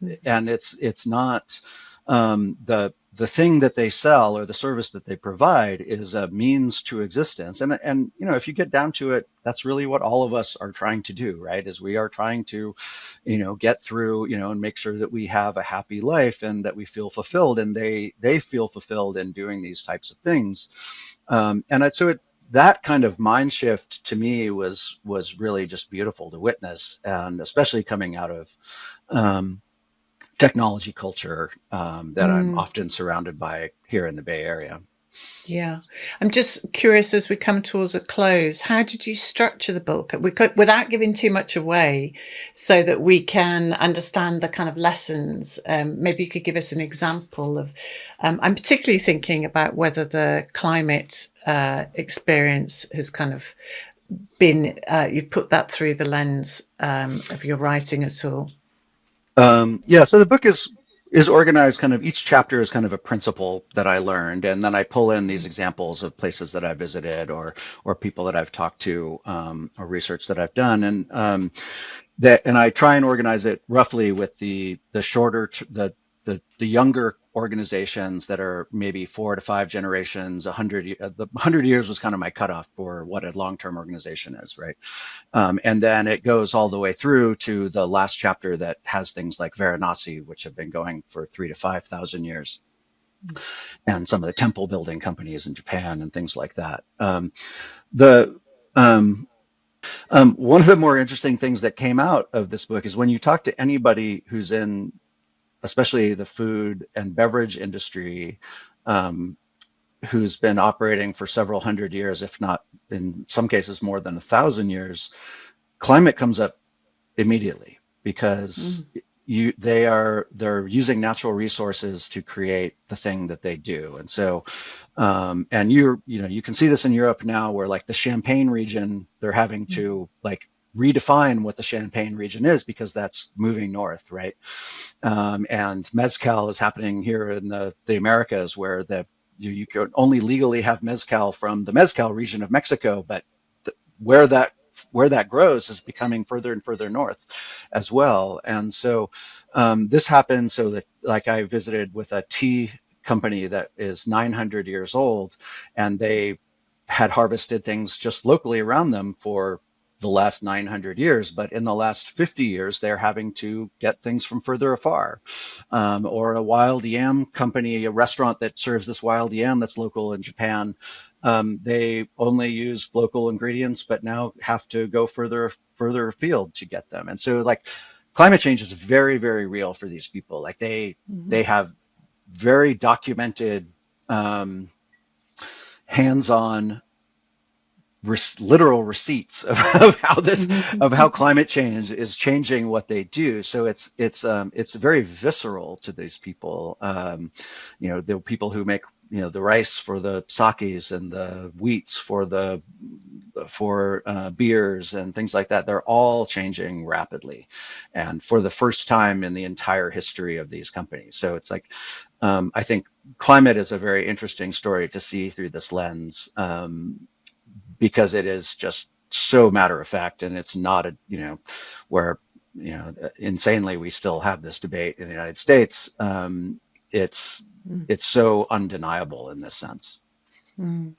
it's not, the thing that they sell or the service that they provide is a means to existence. And if you get down to it, that's really what all of us are trying to do, right? Is we are trying to, get through, and make sure that we have a happy life and that we feel fulfilled, and they feel fulfilled in doing these types of things. That kind of mind shift to me was really just beautiful to witness, and especially coming out of um, technology culture, that I'm Mm. often surrounded by here in the Bay Area. Yeah. I'm just curious, as we come towards a close, how did you structure the book without giving too much away, so that we can understand the kind of lessons? Maybe you could give us an example of, I'm particularly thinking about whether the climate experience has kind of been, you've put that through the lens of your writing at all. Yeah, so the book is organized kind of, each chapter is kind of a principle that I learned, and then I pull in these examples of places that I visited, or people that I've talked to, or research that I've done, and I try and organize it roughly with the shorter the younger organizations that are maybe 4 to 5 generations. 100 years was kind of my cutoff for what a long-term organization is, right? And then it goes all the way through to the last chapter that has things like Varanasi, which have been going for 3 to 5 thousand years, and some of the temple building companies in Japan and things like that. The um, One of the more interesting things that came out of this book is when you talk to anybody who's in, especially the food and beverage industry, um, who's been operating for several hundred years, if not in some cases more than 1,000 years, climate comes up immediately, because Mm. they're using natural resources to create the thing that they do. And so, and you can see this in Europe now, where, like, the Champagne region, they're having to, like, redefine what the Champagne region is, because that's moving north, right? And mezcal is happening here in the Americas, where you can only legally have mezcal from the mezcal region of Mexico, but where that grows is becoming further and further north as well. And so, this happened, so that, like, I visited with a tea company that is 900 years old, and they had harvested things just locally around them for the last 900 years, but in the last 50 years, they're having to get things from further afar. Or a wild yam company, a restaurant that serves this wild yam that's local in Japan. They only use local ingredients, but now have to go further afield to get them. And so, like, climate change is very, very real for these people. Like, they Mhm. have very documented, hands-on, literal receipts of how Mhm. climate change is changing what they do. So it's very visceral to these people. The people who make, the rice for the sakis, and the wheats for beers and things like that. They're all changing rapidly, and for the first time in the entire history of these companies. So it's like, I think climate is a very interesting story to see through this lens, because it is just so matter of fact, and it's not where, insanely, we still have this debate in the United States. It's Mm. it's so undeniable in this sense. Mm.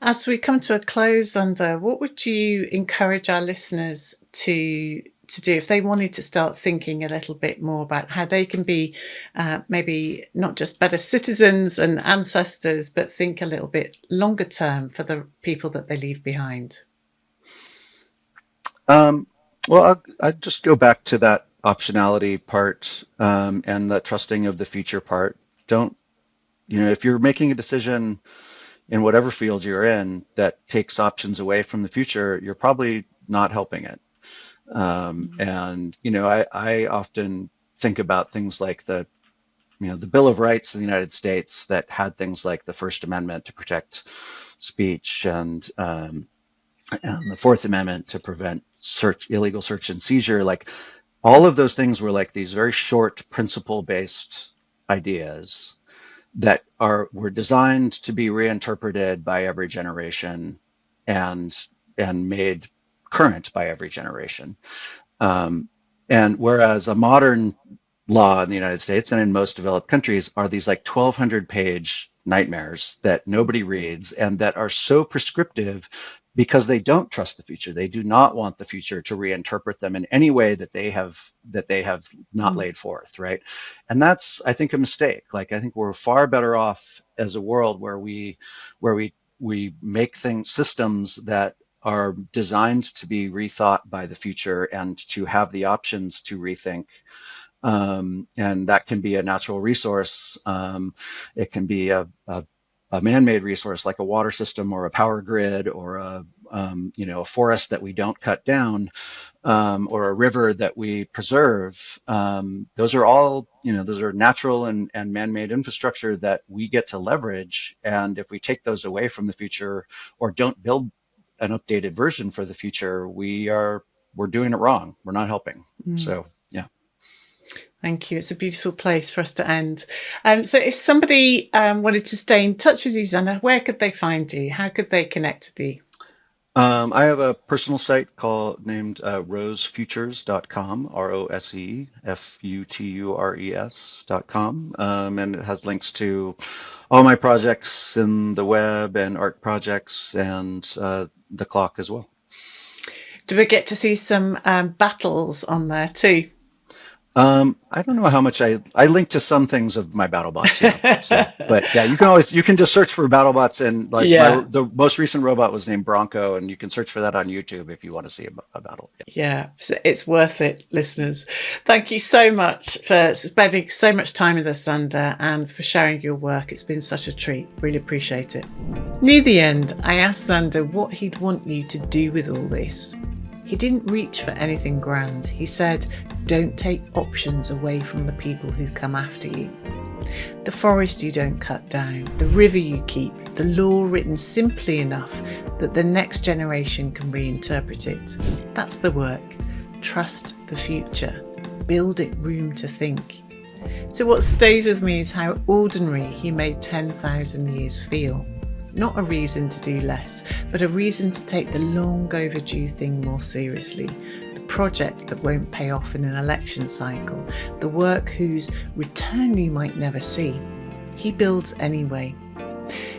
As we come to a close, Zander, what would you encourage our listeners to do if they wanted to start thinking a little bit more about how they can be, maybe not just better citizens and ancestors, but think a little bit longer term for the people that they leave behind? Um, well, I'd just go back to that optionality part, and the trusting of the future part. Don't, if you're making a decision in whatever field you're in that takes options away from the future, you're probably not helping it. And I often think about things like the Bill of Rights of the United States, that had things like the First Amendment to protect speech and the Fourth Amendment to prevent illegal search and seizure. Like all of those things were like these very short principle-based ideas that were designed to be reinterpreted by every generation and made current by every generation. And whereas a modern law in the United States and in most developed countries are these like 1,200-page nightmares that nobody reads and that are so prescriptive because they don't trust the future. They do not want the future to reinterpret them in any way that they have not laid forth, right? And that's, I think, a mistake. Like I think we're far better off as a world where we make systems that are designed to be rethought by the future and to have the options to rethink. And that can be a natural resource. It can be a man-made resource like a water system or a power grid or a forest that we don't cut down, or a river that we preserve. Those are all, those are natural and man-made infrastructure that we get to leverage. And if we take those away from the future or don't build an updated version for the future, we're doing it wrong. We're not helping. So, yeah. Thank you. It's a beautiful place for us to end. So if somebody wanted to stay in touch with you, Zander, where could they find you? How could they connect with you? I have a personal site named rosefutures.com, rosefutures.com. And it has links to all my projects in the web and art projects and the clock as well. Do we get to see some battles on there too? I don't know how much I link to some things of my BattleBots, but yeah, you can just search for BattleBots and the most recent robot was named Bronco, and you can search for that on YouTube if you want to see a battle. Yeah, so it's worth it, listeners. Thank you so much for spending so much time with us, Zander, and for sharing your work. It's been such a treat. Really appreciate it. Near the end, I asked Zander what he'd want you to do with all this. He didn't reach for anything grand. He said, don't take options away from the people who come after you. The forest you don't cut down, the river you keep, the law written simply enough that the next generation can reinterpret it. That's the work. Trust the future. Build it room to think. So what stays with me is how ordinary he made 10,000 years feel. Not a reason to do less, but a reason to take the long overdue thing more seriously. The project that won't pay off in an election cycle. The work whose return you might never see. He builds anyway.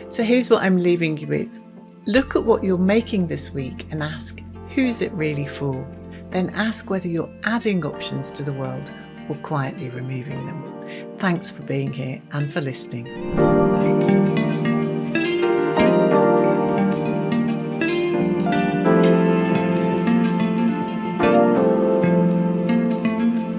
So here's what I'm leaving you with. Look at what you're making this week and ask, who's it really for? Then ask whether you're adding options to the world or quietly removing them. Thanks for being here and for listening.